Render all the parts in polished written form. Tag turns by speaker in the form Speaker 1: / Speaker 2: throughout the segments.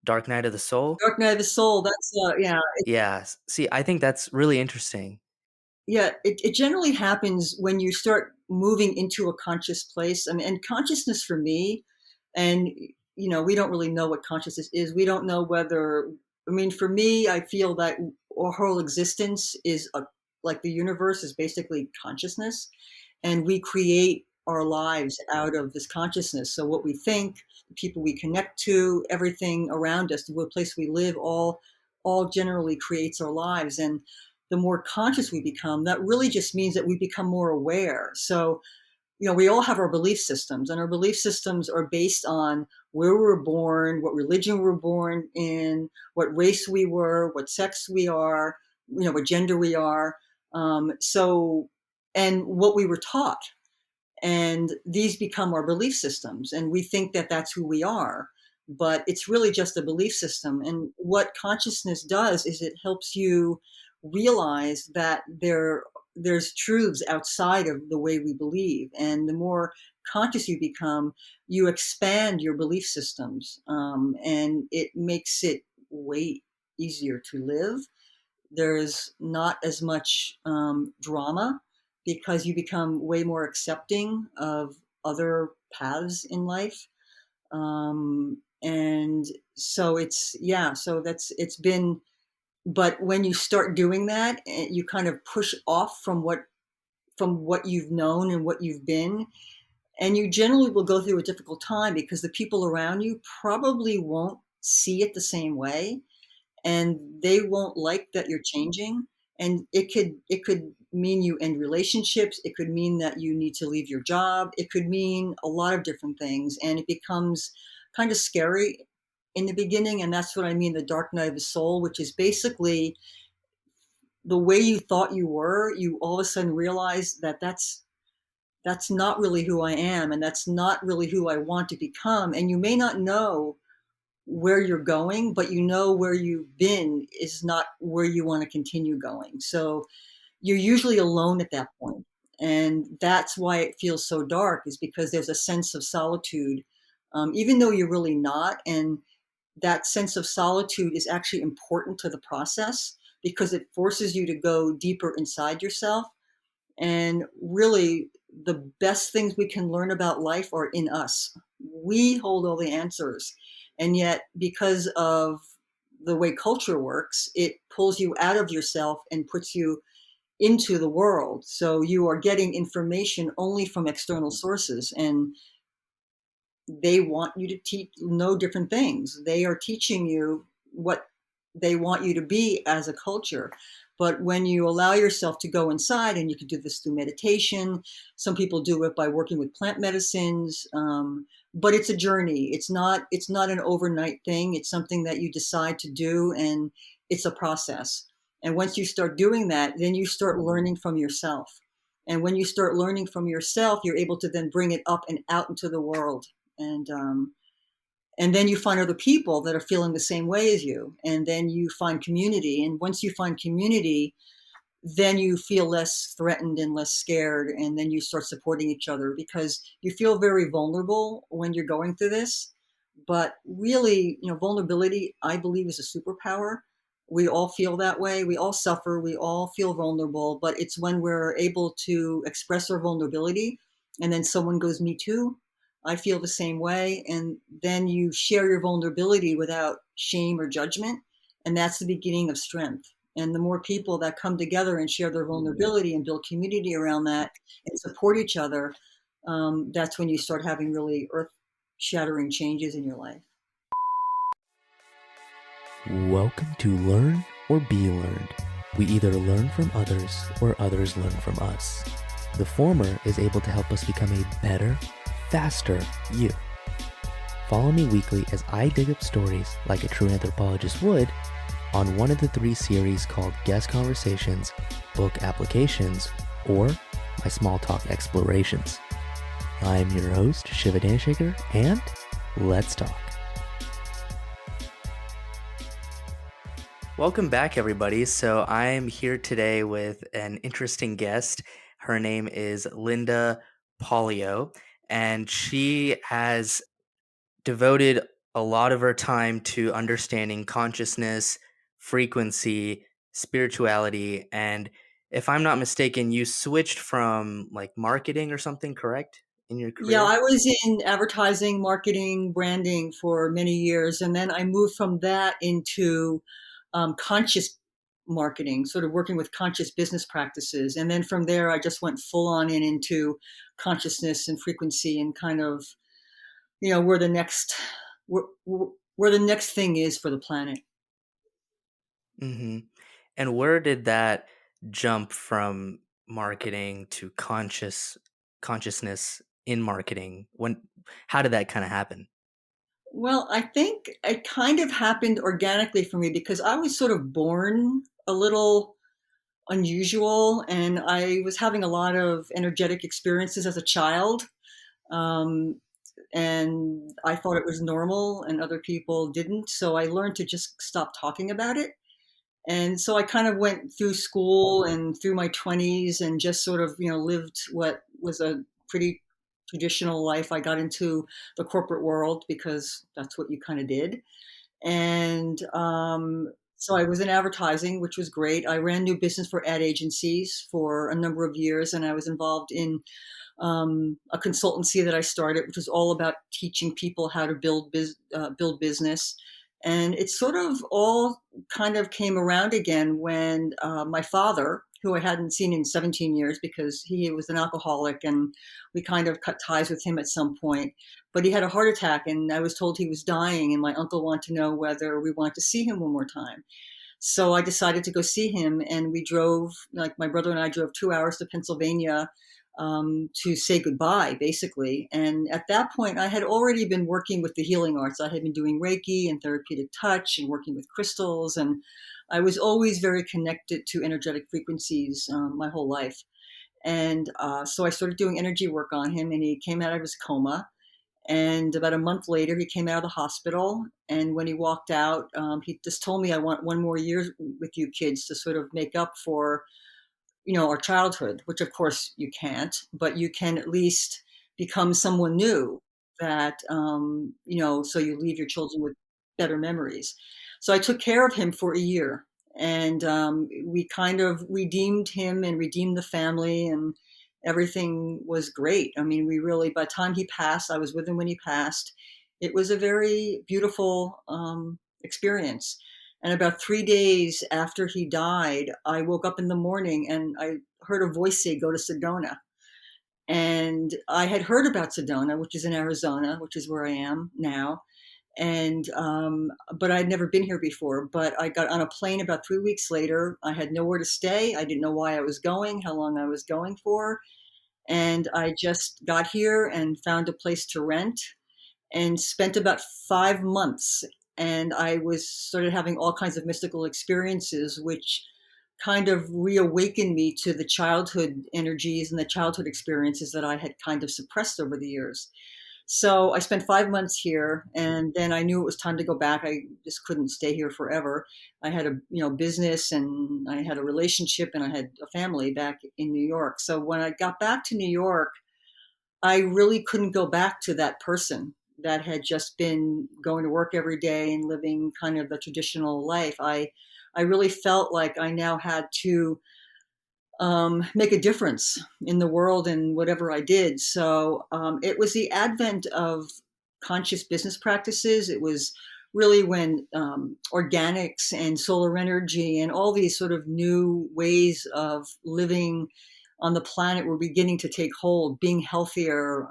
Speaker 1: Dark Night of the Soul?
Speaker 2: Dark Night of the Soul. That's yeah,
Speaker 1: Yeah. See, I think that's really interesting.
Speaker 2: yeah. It generally happens when you start moving into a conscious place. And consciousness for me, and we don't really know what consciousness is. We don't know whether. I mean, for me, I feel that our whole existence is like the universe is basically consciousness, and we create our lives out of this consciousness. So what we think, the people we connect to, everything around us, the place we live, all generally creates our lives. And the more conscious we become, that really just means that we become more aware. So we all have our belief systems, and our belief systems are based on where we were born, what religion we were born in, what race we were, what sex we are, what gender we are. And what we were taught. And these become our belief systems. And we think that that's who we are. But it's really just a belief system. And what consciousness does is it helps you realize that there's truths outside of the way we believe. And the more conscious you become, you expand your belief systems. And it makes it way easier to live. There's not as much drama because you become way more accepting of other paths in life. And so it's been, but when you start doing that, you kind of push off from what you've known and what you've been. And you generally will go through a difficult time because the people around you probably won't see it the same way, and they won't like that you're changing. And it could mean you end relationships. It could mean that you need to leave your job. It could mean a lot of different things, and it becomes kind of scary in the beginning. And that's what I mean, the dark night of the soul, which is basically the way you thought you were. You all of a sudden realize that that's not really who I am, and that's not really who I want to become. And you may not know where you're going, but where you've been is not where you want to continue going. So you're usually alone at that point. And that's why it feels so dark, is because there's a sense of solitude, even though you're really not. And that sense of solitude is actually important to the process because it forces you to go deeper inside yourself. And really, the best things we can learn about life are in us. We hold all the answers. And yet, because of the way culture works, it pulls you out of yourself and puts you into the world. So you are getting information only from external sources, and they want you to know different things. They are teaching you what they want you to be as a culture. But when you allow yourself to go inside, and you can do this through meditation, some people do it by working with plant medicines. But it's a journey. It's not an overnight thing. It's something that you decide to do, and it's a process. And once you start doing that, then you start learning from yourself. And when you start learning from yourself, you're able to then bring it up and out into the world. And then you find other people that are feeling the same way as you, and then you find community. And once you find community, then you feel less threatened and less scared, and then you start supporting each other because you feel very vulnerable when you're going through this. But really, vulnerability, I believe, is a superpower. We all feel that way. We all suffer. We all feel vulnerable. But it's when we're able to express our vulnerability, and then someone goes, "Me too. I feel the same way." And then you share your vulnerability without shame or judgment. And that's the beginning of strength. And the more people that come together and share their vulnerability and build community around that and support each other, that's when you start having really earth shattering changes in your life.
Speaker 1: Welcome to Learn or Be Learned. We either learn from others or others learn from us. The former is able to help us become a better, faster you. Follow me weekly as I dig up stories like a true anthropologist would on one of the 3 series called Guest Conversations, Book Applications, or my Small Talk Explorations. I'm your host, Shiva Danshekar, and let's talk. Welcome back, everybody. So I'm here today with an interesting guest. Her name is Lynnda Pollio, and she has devoted a lot of her time to understanding consciousness, frequency, spirituality, and if I'm not mistaken, you switched from like marketing or something, correct? In your
Speaker 2: Yeah,
Speaker 1: career?
Speaker 2: I was in advertising, marketing, branding for many years, and then I moved from that into conscious marketing, sort of working with conscious business practices. And then from there, I just went full on into consciousness and frequency and kind of, where the next where, where the next thing is for the planet.
Speaker 1: Hmm. And where did that jump from marketing to consciousness in marketing? How did that kind of happen?
Speaker 2: Well, I think it kind of happened organically for me because I was sort of born a little unusual, and I was having a lot of energetic experiences as a child. Um, and I thought it was normal, and other people didn't. So I learned to just stop talking about it. And so I kind of went through school and through my 20s and just sort of, lived what was a pretty traditional life. I got into the corporate world because that's what you kind of did. And so I was in advertising, which was great. I ran new business for ad agencies for a number of years, and I was involved in a consultancy that I started, which was all about teaching people how to build business. And it sort of all kind of came around again when my father, who I hadn't seen in 17 years because he was an alcoholic, and we kind of cut ties with him at some point. But he had a heart attack, and I was told he was dying, and my uncle wanted to know whether we wanted to see him one more time. So I decided to go see him, and we drove, like my brother and I drove 2 hours to Pennsylvania to say goodbye, basically. And at that point, I had already been working with the healing arts. I had been doing Reiki and therapeutic touch and working with crystals, and I was always very connected to energetic frequencies my whole life. And so I started doing energy work on him, and he came out of his coma. And about a month later, he came out of the hospital. And when he walked out, he just told me, "I want one more year with you kids to sort of make up for, our childhood," which of course you can't, but you can at least become someone new that, so you leave your children with better memories. So I took care of him for a year, and we kind of redeemed him and redeemed the family, and everything was great. I mean, we really, by the time he passed, I was with him when he passed. It was a very beautiful experience. And about 3 days after he died, I woke up in the morning and I heard a voice say, "Go to Sedona." And I had heard about Sedona, which is in Arizona, which is where I am now. And, but I'd never been here before. But I got on a plane about 3 weeks later. I had nowhere to stay. I didn't know why I was going, how long I was going for. And I just got here and found a place to rent and spent about 5 months. And I was started having all kinds of mystical experiences, which kind of reawakened me to the childhood energies and the childhood experiences that I had kind of suppressed over the years. So I spent 5 months here, and then I knew it was time to go back. I just couldn't stay here forever. I had a business, and I had a relationship, and I had a family back in New York. So when I got back to New York, I really couldn't go back to that person that had just been going to work every day and living kind of the traditional life. I really felt like I now had to make a difference in the world and whatever I did. So it was the advent of conscious business practices. It was really when organics and solar energy and all these sort of new ways of living on the planet were beginning to take hold, being healthier.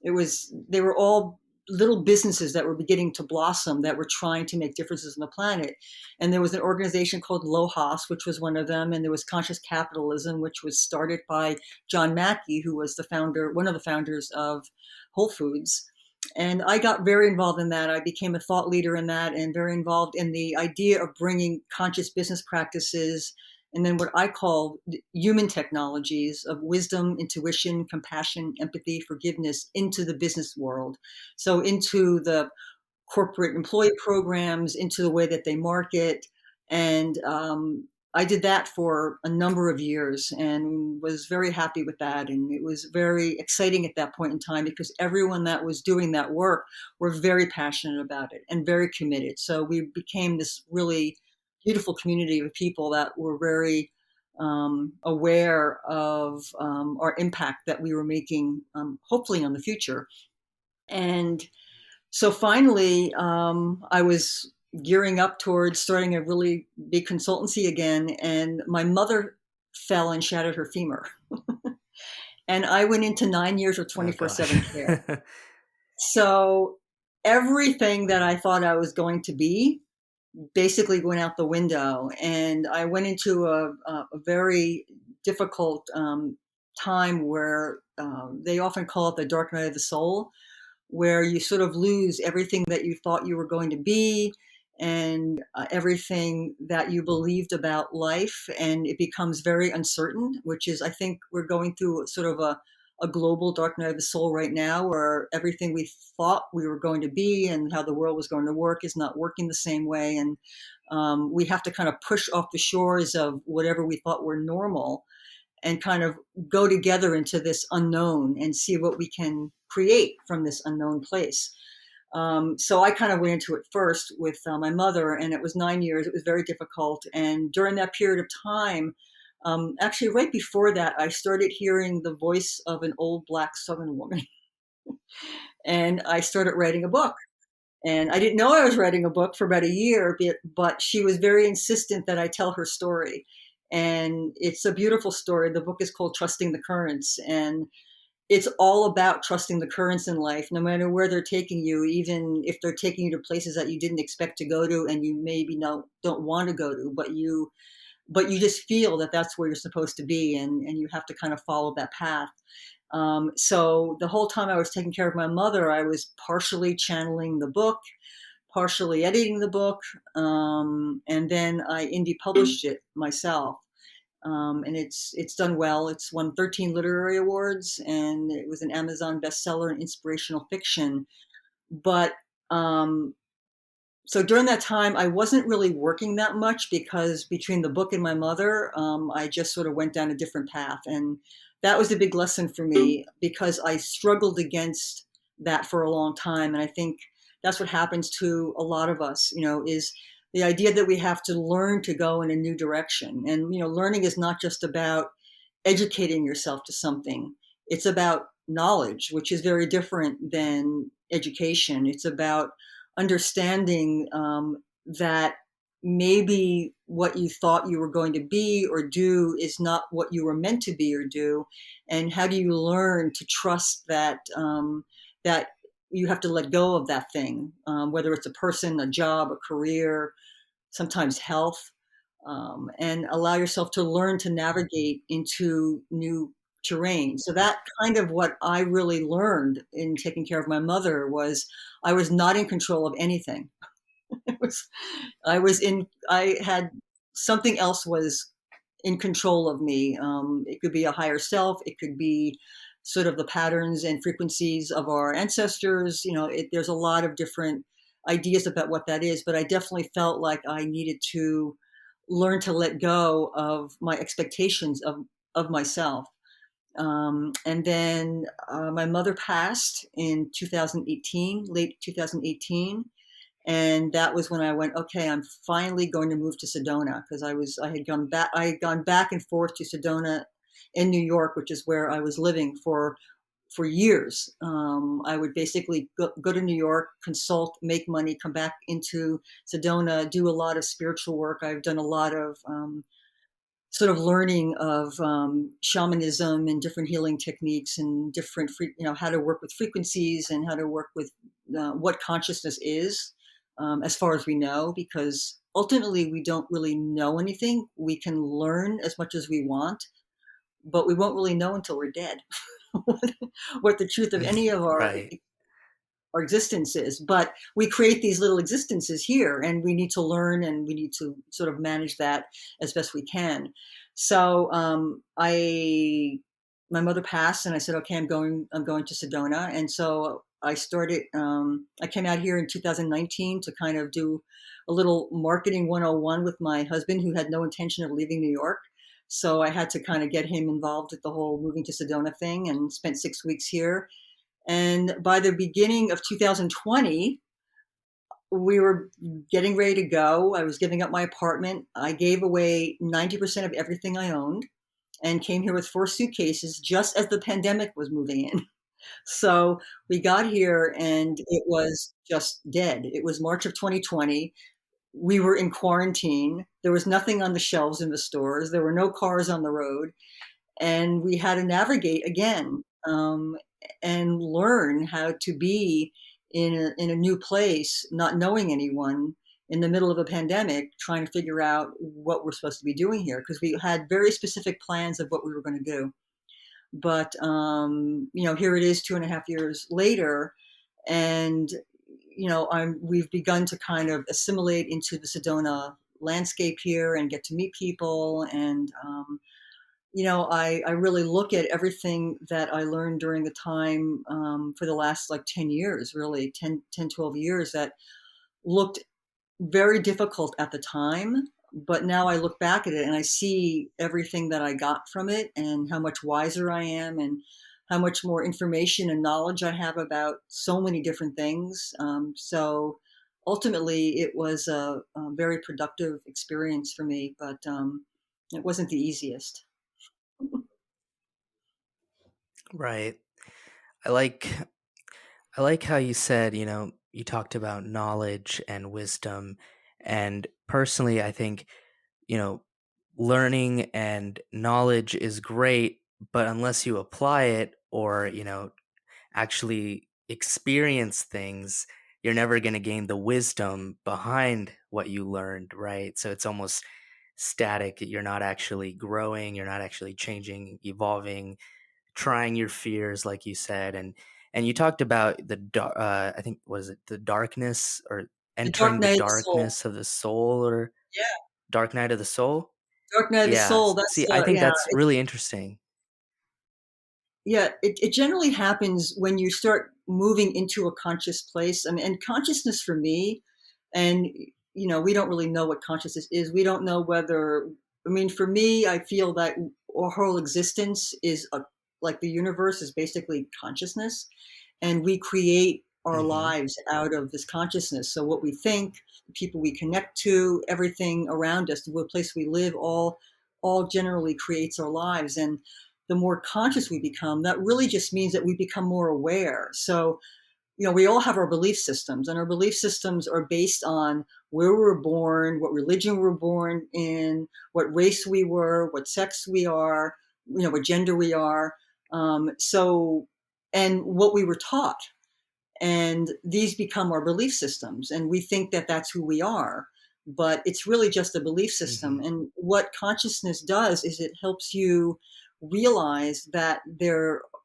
Speaker 2: They were all little businesses that were beginning to blossom that were trying to make differences on the planet. And there was an organization called LOHAS, which was one of them. And there was Conscious Capitalism, which was started by John Mackey, who was one of the founders of Whole Foods. And I got very involved in that. I became a thought leader in that and very involved in the idea of bringing conscious business practices and then what I call human technologies of wisdom, intuition, compassion, empathy, forgiveness into the business world. So into the corporate employee programs, into the way that they market, and I did that for a number of years and was very happy with that. And it was very exciting at that point in time because everyone that was doing that work were very passionate about it and very committed. So we became this really beautiful community of people that were very aware of our impact that we were making, hopefully on the future. And so finally, I was gearing up towards starting a really big consultancy again, and my mother fell and shattered her femur. And I went into 9 years of
Speaker 1: Oh
Speaker 2: 24/7
Speaker 1: gosh.
Speaker 2: care. So everything that I thought I was going to be basically went out the window. And I went into a very difficult time where they often call it the dark night of the soul, where you sort of lose everything that you thought you were going to be and everything that you believed about life. And it becomes very uncertain, which is, I think we're going through sort of a global dark night of the soul right now, where everything we thought we were going to be and how the world was going to work is not working the same way. And we have to kind of push off the shores of whatever we thought were normal and kind of go together into this unknown and see what we can create from this unknown place. So I kind of went into it first with my mother, and it was 9 years. It was very difficult. And during that period of time, actually right before that, I started hearing the voice of an old Black Southern woman. And I started writing a book. And I didn't know I was writing a book for about a year, but she was very insistent that I tell her story. And it's a beautiful story. The book is called Trusting the Currents. And it's all about trusting the currents in life, no matter where they're taking you, even if they're taking you to places that you didn't expect to go to and you maybe don't want to go to, but you just feel that that's where you're supposed to be, and you have to kind of follow that path. So the whole time I was taking care of my mother, I was partially channeling the book, partially editing the book, and then I indie published it myself. And it's done well. It's won 13 literary awards, and it was an Amazon bestseller in inspirational fiction. But so during that time, I wasn't really working that much because between the book and my mother, I just sort of went down a different path. And that was a big lesson for me because I struggled against that for a long time. And I think that's what happens to a lot of us, is the idea that we have to learn to go in a new direction. And, learning is not just about educating yourself to something. It's about knowledge, which is very different than education. It's about understanding that maybe what you thought you were going to be or do is not what you were meant to be or do. And how do you learn to trust that that you have to let go of that thing, whether it's a person, a job, a career, sometimes health, and allow yourself to learn to navigate into new terrain. So that kind of what I really learned in taking care of my mother was I was not in control of anything. It was, I had something else was in control of me. It could be a higher self. It could be sort of the patterns and frequencies of our ancestors. There's a lot of different ideas about what that is, but I definitely felt like I needed to learn to let go of my expectations of myself. And then my mother passed in 2018, late 2018. And that was when I went, okay, I'm finally going to move to Sedona, because I had gone back and forth to Sedona in New York, which is where I was living for years. I would basically go to New York, consult, make money, come back into Sedona, do a lot of spiritual work. I've done a lot of sort of learning of shamanism and different healing techniques and different, how to work with frequencies and how to work with what consciousness is, as far as we know, because ultimately we don't really know anything. We can learn as much as we want, but we won't really know until we're dead what the truth of any of
Speaker 1: Right.
Speaker 2: our existence is. But we create these little existences here, and we need to learn, and we need to sort of manage that as best we can. So my mother passed, and I said, okay, I'm going to Sedona. And so I started, I came out here in 2019 to kind of do a little marketing 101 with my husband, who had no intention of leaving New York. So I had to kind of get him involved with the whole moving to Sedona thing, and spent 6 weeks here. And by the beginning of 2020, we were getting ready to go. I was giving up my apartment. I gave away 90% of everything I owned and came here with 4 suitcases just as the pandemic was moving in. So we got here and it was just dead. It was March of 2020. We were in quarantine. There was nothing on the shelves in the stores. There were no cars on the road. And we had to navigate again, and learn how to be in a new place, not knowing anyone, in the middle of a pandemic, trying to figure out what we're supposed to be doing here, because we had very specific plans of what we were going to do. But here it is 2.5 years later, and we've begun to kind of assimilate into the Sedona landscape here and get to meet people. And I really look at everything that I learned during the time, for the last like 10 years, really 12 years, that looked very difficult at the time. But now I look back at it and I see everything that I got from it, and how much wiser I am, and how much more information and knowledge I have about so many different things. So ultimately, it was a very productive experience for me, but it wasn't the easiest.
Speaker 1: Right. I like I like how you said, you talked about knowledge and wisdom. And personally, I think, you know, learning and knowledge is great, but unless you apply it or, actually experience things, you're never going to gain the wisdom behind what you learned, right? So it's almost static. You're not actually growing, you're not actually changing, evolving, trying your fears, like you said. And you talked about I think, was it the darkness, or
Speaker 2: The Dark
Speaker 1: entering the
Speaker 2: Night of the Soul.
Speaker 1: darkness of the soul, or
Speaker 2: Yeah,
Speaker 1: dark night of the soul?
Speaker 2: Dark Night of the
Speaker 1: Yeah.
Speaker 2: Soul. That's
Speaker 1: See, I think
Speaker 2: yeah.
Speaker 1: that's really interesting.
Speaker 2: Yeah, it generally happens when you start moving into a conscious place. I mean, and consciousness for me, and we don't really know what consciousness is. We don't know whether, I mean, for me, I feel that our whole existence is like the universe is basically consciousness, and we create our
Speaker 1: Hmm.
Speaker 2: lives out of this consciousness. So what we think, the people we connect to, everything around us, the place we live, all generally creates our lives. And the more conscious we become, that really just means that we become more aware. So, we all have our belief systems, and our belief systems are based on where we were born, what religion we were born in, what race we were, what sex we are, what gender we are. And what we were taught. And these become our belief systems, and we think that that's who we are, but it's really just a belief system.
Speaker 1: Hmm.
Speaker 2: And what consciousness does is it helps you realize that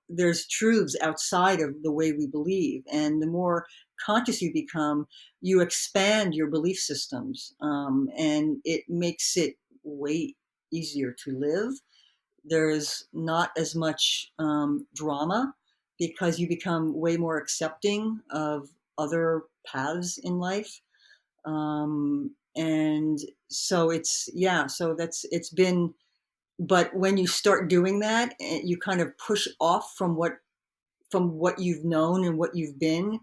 Speaker 2: there's truths outside of the way we believe. And the more conscious you become, you expand your belief systems, and it makes it way easier to live. There's not as much drama, because you become way more accepting of other paths in life. And so it's been, but when you start doing that, you kind of push off from what you've known and what you've been.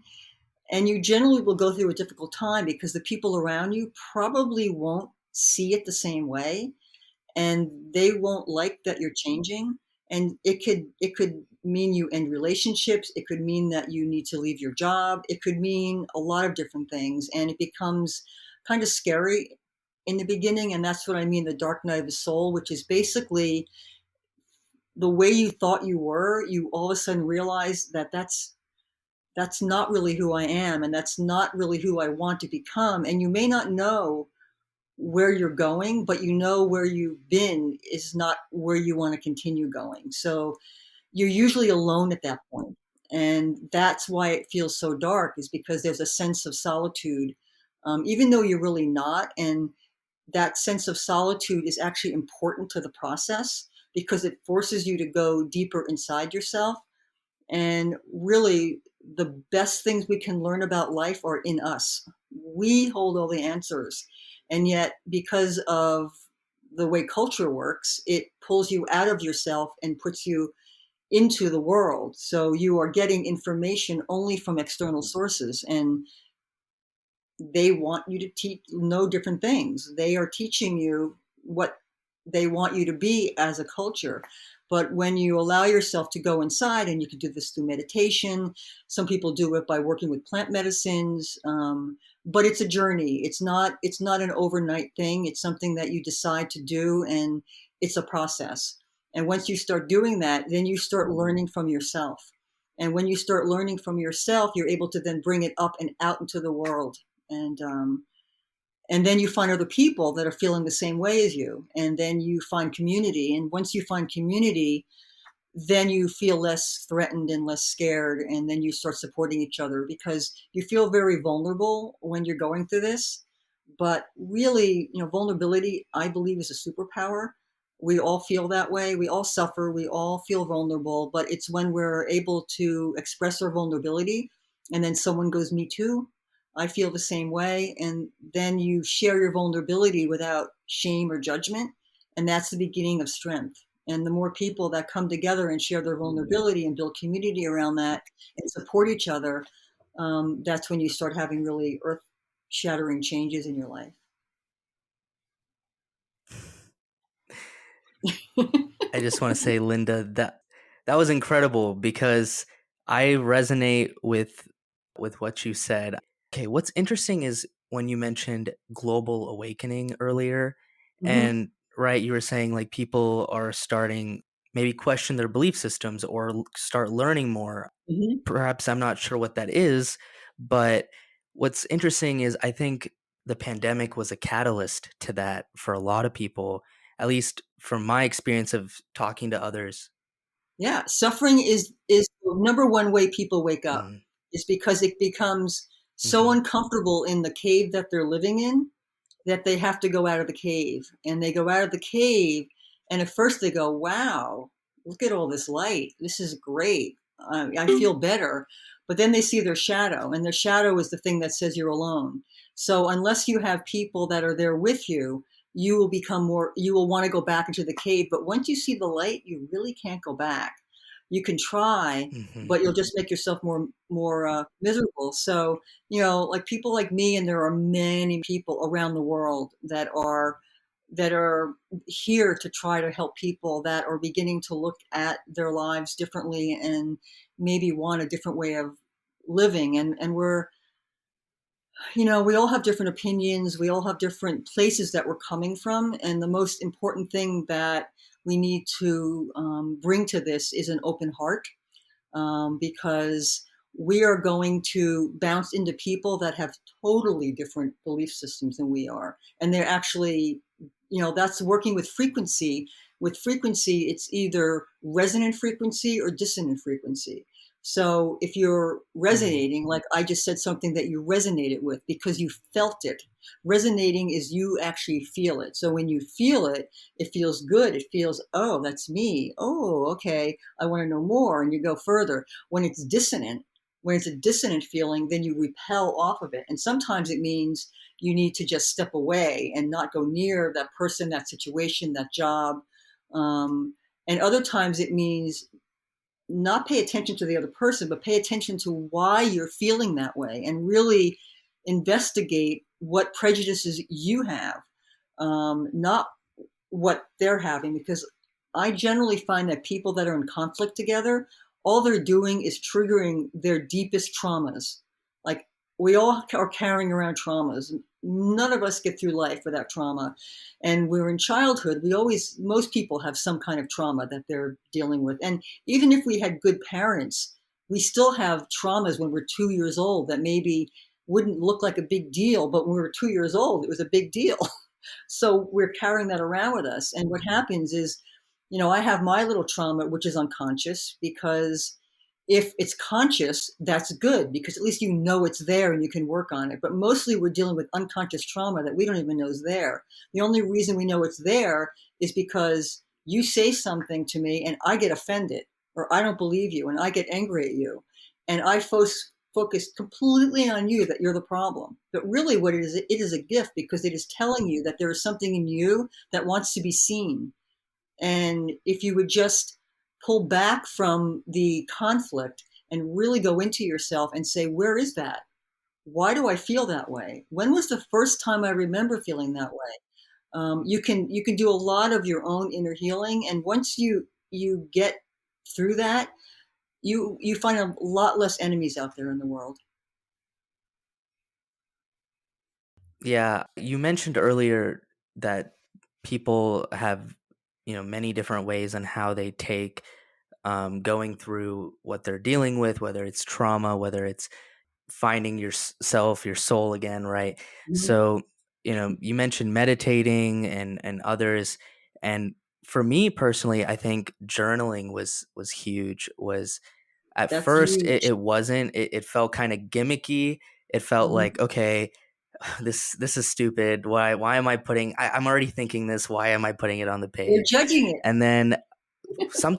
Speaker 2: And you generally will go through a difficult time, because the people around you probably won't see it the same way, and they won't like that you're changing. And it could mean you end relationships. It could mean that you need to leave your job. It could mean a lot of different things, and it becomes kind of scary in the beginning. And that's what I mean, the dark night of the soul, which is basically the way you thought you were. You all of a sudden realize that that's not really who I am, and that's not really who I want to become. And you may not know where you're going, but where you've been is not where you want to continue going. So you're usually alone at that point. And that's why it feels so dark, is because there's a sense of solitude, even though you're really not. And that sense of solitude is actually important to the process, because it forces you to go deeper inside yourself. And really, the best things we can learn about life are in us. We hold all the answers. And yet, because of the way culture works, it pulls you out of yourself and puts you into the world. So you are getting information only from external sources, and they want you to know different things. They are teaching you what they want you to be as a culture. But when you allow yourself to go inside, and you can do this through meditation, some people do it by working with plant medicines, but it's a journey. It's not an overnight thing. It's something that you decide to do, and it's a process. And once you start doing that, then you start learning from yourself. And when you start learning from yourself, you're able to then bring it up and out into the world. And then you find other people that are feeling the same way as you, and then you find community. And once you find community, then you feel less threatened and less scared, and then you start supporting each other, because you feel very vulnerable when you're going through this. But really, vulnerability, I believe, is a superpower. We all feel that way. We all suffer. We all feel vulnerable. But it's when we're able to express our vulnerability, and then someone goes, "Me too. I feel the same way." And then you share your vulnerability without shame or judgment. And that's the beginning of strength. And the more people that come together and share their vulnerability and build community around that and support each other, that's when you start having really earth shattering changes in your life.
Speaker 1: I just want to say, Lynnda, that was incredible, because I resonate with what you said. Okay, what's interesting is when you mentioned global awakening earlier,
Speaker 2: Mm-hmm.
Speaker 1: and right, you were saying like people are starting maybe question their belief systems or start learning more.
Speaker 2: Mm-hmm.
Speaker 1: Perhaps I'm not sure what that is, but what's interesting is I think the pandemic was a catalyst to that for a lot of people, at least from my experience of talking to others.
Speaker 2: Yeah, suffering is the number one way people wake up.
Speaker 1: Mm,
Speaker 2: Is because it becomes so
Speaker 1: mhm,
Speaker 2: uncomfortable in the cave that they're living in, that they have to go out of the cave. And they go out of the cave, and at first they go, "Wow, look at all this light. This is great. I feel better." But then they see their shadow, and their shadow is the thing that says you're alone. So unless you have people that are there with you, you will want to go back into the cave. But once you see the light, you really can't go back. You can try,
Speaker 1: mhm,
Speaker 2: but you'll just make yourself more miserable. So, like people like me, and there are many people around the world that are here to try to help people that are beginning to look at their lives differently, and maybe want a different way of living. And we all have different opinions. We all have different places that we're coming from. And the most important thing that we need to bring to this is an open heart, because we are going to bounce into people that have totally different belief systems than we are. And they're actually, that's working with frequency. With frequency, it's either resonant frequency or dissonant frequency. So if you're
Speaker 1: mhm,
Speaker 2: resonating, like I just said something that you resonated with because you felt it. Resonating is you actually feel it. So when you feel it, it feels good. It feels, oh, that's me. Oh, okay. I want to know more. And you go further. When it's a dissonant feeling, then you repel off of it. And sometimes it means you need to just step away and not go near that person, that situation, that job. And other times it means not pay attention to the other person, but pay attention to why you're feeling that way, and really investigate what prejudices you have, not what they're having. Because I generally find that people that are in conflict together, all they're doing is triggering their deepest traumas. Like, we all are carrying around traumas. None of us get through life without trauma. And we're in childhood, most people have some kind of trauma that they're dealing with. And even if we had good parents, we still have traumas when we're 2 years old that maybe wouldn't look like a big deal, but when we were 2 years old, it was a big deal. So we're carrying that around with us. And what happens is, I have my little trauma, which is unconscious, because if it's conscious, that's good, because at least you know it's there and you can work on it. But mostly we're dealing with unconscious trauma that we don't even know is there. The only reason we know it's there is because you say something to me and I get offended, or I don't believe you and I get angry at you. and I focused completely on you, that you're the problem. But really what it is a gift, because it is telling you that there is something in you that wants to be seen. And if you would just pull back from the conflict and really go into yourself and say, where is that? Why do I feel that way? When was the first time I remember feeling that way? You can do a lot of your own inner healing, and once you get through that, you find a lot less enemies out there in the world.
Speaker 1: Yeah, you mentioned earlier that people have, many different ways on how they take going through what they're dealing with, whether it's trauma, whether it's finding yourself, your soul again, right?
Speaker 2: Mhm.
Speaker 1: So, you mentioned meditating and others, and for me personally, I think journaling was huge. Was at
Speaker 2: That's
Speaker 1: first
Speaker 2: huge.
Speaker 1: it wasn't. It felt kind of gimmicky. It felt like,
Speaker 2: Mhm.
Speaker 1: okay, this is stupid. Why am I putting? I'm already thinking this. Why am I putting it on the
Speaker 2: They're
Speaker 1: page?
Speaker 2: judging it.
Speaker 1: And then some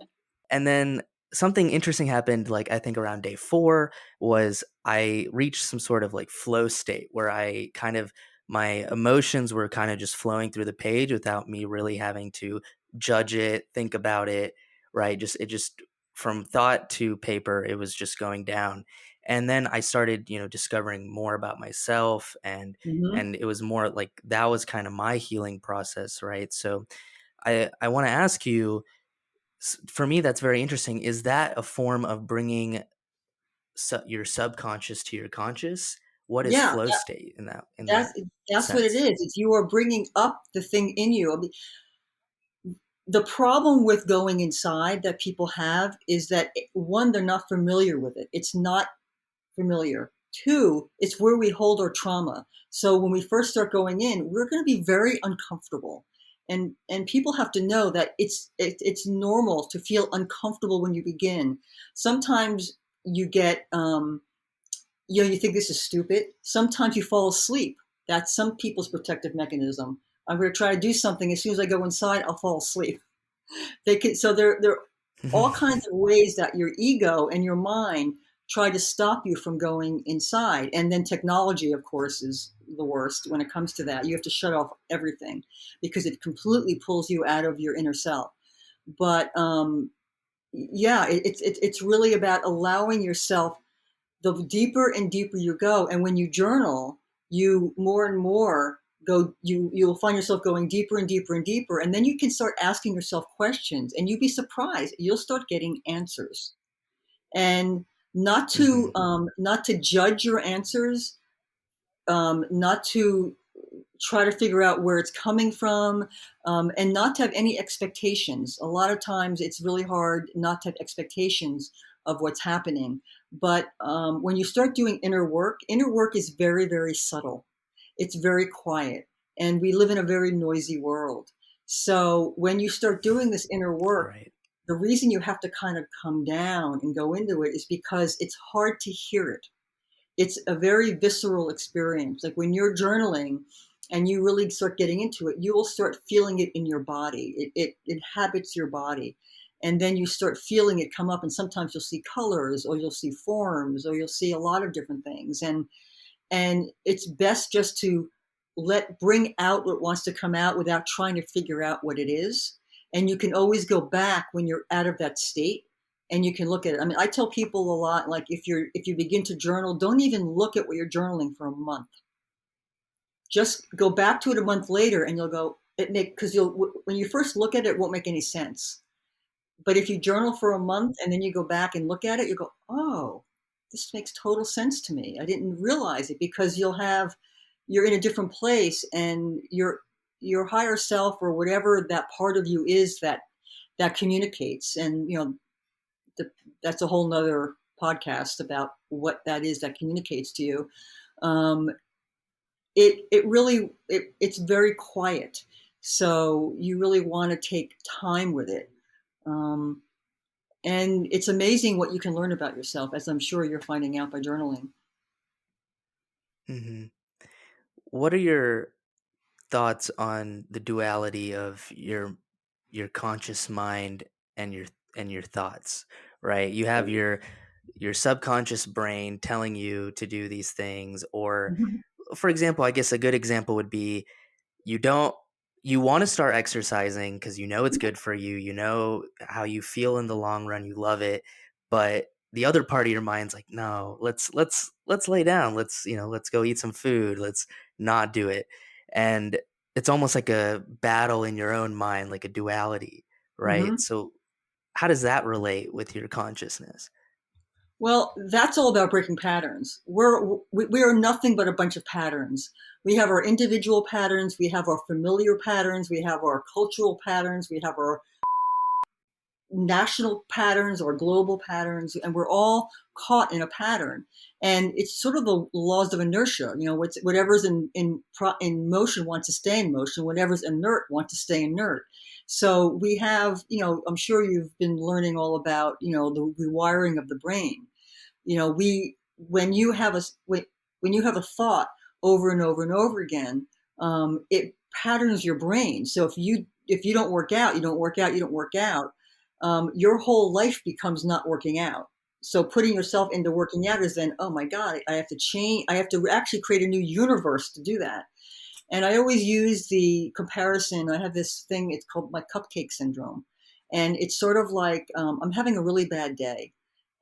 Speaker 1: and then something interesting happened, like I think around day 4, was I reached some sort of like flow state where I kind of my emotions were kind of just flowing through the page without me really having to judge it, think about it, right? Just from thought to paper, it was just going down. And then I started, discovering more about myself,
Speaker 2: Mhm.
Speaker 1: and it was more like that was kind of my healing process, right? So I want to ask you, for me that's very interesting. Is that a form of bringing your subconscious to your conscious? What is
Speaker 2: Yeah,
Speaker 1: flow state in
Speaker 2: that's
Speaker 1: that
Speaker 2: that's what it
Speaker 1: sense?
Speaker 2: is. It's you are bringing up the thing in you. I mean, the problem with going inside that people have is that, one, they're not familiar with it. It's not familiar. Two, it's where we hold our trauma. So when we first start going in, we're going to be very uncomfortable. And people have to know that it's normal to feel uncomfortable when you begin. Sometimes you get you think this is stupid. Sometimes you fall asleep. That's some people's protective mechanism. I'm going to try to do something. As soon as I go inside, I'll fall asleep. They can, so there are all kinds of ways that your ego and your mind try to stop you from going inside. And then technology, of course, is the worst when it comes to that. You have to shut off everything because it completely pulls you out of your inner self. But yeah, it's really about allowing yourself. The deeper and deeper you go, and when you journal, you more and more go, you'll find yourself going deeper and deeper and deeper, and then you can start asking yourself questions, and you'd be surprised, you'll start getting answers. And
Speaker 1: Hmm.
Speaker 2: not to judge your answers, not to try to figure out where it's coming from, and not to have any expectations. A lot of times it's really hard not to have expectations of what's happening. But when you start doing inner work is very, very subtle. It's very quiet. And we live in a very noisy world. So when you start doing this inner work,
Speaker 1: Right.
Speaker 2: the reason you have to kind of come down and go into it is because it's hard to hear it. It's a very visceral experience. Like when you're journaling and you really start getting into it, you will start feeling it in your body. It inhabits your body. And then you start feeling it come up, and sometimes you'll see colors, or you'll see forms, or you'll see a lot of different things. And it's best just to bring out what wants to come out without trying to figure out what it is. And you can always go back when you're out of that state, and you can look at it. I mean, I tell people a lot, like, if you begin to journal, don't even look at what you're journaling for a month. Just go back to it a month later, and you'll go, because you'll, when you first look at it, it won't make any sense. But if you journal for a month and then you go back and look at it, you go, oh, this makes total sense to me. I didn't realize it, because you're in a different place, and your higher self, or whatever that part of you is that communicates. And the, that's a whole nother podcast about what that is that communicates to you. Um, it's very quiet. So you really want to take time with it. Um, and it's amazing what you can learn about yourself, as I'm sure you're finding out by journaling.
Speaker 1: Hmm. What are your thoughts on the duality of your conscious mind and your thoughts, right? You have your subconscious brain telling you to do these things. Or,
Speaker 2: Mhm.
Speaker 1: for example, I guess a good example would be you don't you want to start exercising because you know it's good for you, you know how you feel in the long run, you love it, but the other part of your mind's like, no, let's lay down, let's go eat some food, let's not do it. And it's almost like a battle in your own mind, like a duality, right?
Speaker 2: Mhm.
Speaker 1: So how does that relate with your consciousness?
Speaker 2: Well, that's all about breaking patterns. We are nothing but a bunch of patterns. We have our individual patterns, we have our familiar patterns, we have our cultural patterns, we have our national patterns or global patterns, and we're all caught in a pattern. And it's sort of the laws of inertia. Whatever's in motion wants to stay in motion. Whatever's inert wants to stay inert. So we have, I'm sure you've been learning all about, the rewiring of the brain. We when you have when you have a thought over and over and over again, it patterns your brain. So if you don't work out, you don't work out, you don't work out, your whole life becomes not working out. So putting yourself into working out is then, oh my God, I have to change. I have to actually create a new universe to do that. And I always use the comparison. I have this thing, it's called my cupcake syndrome. And it's sort of like I'm having a really bad day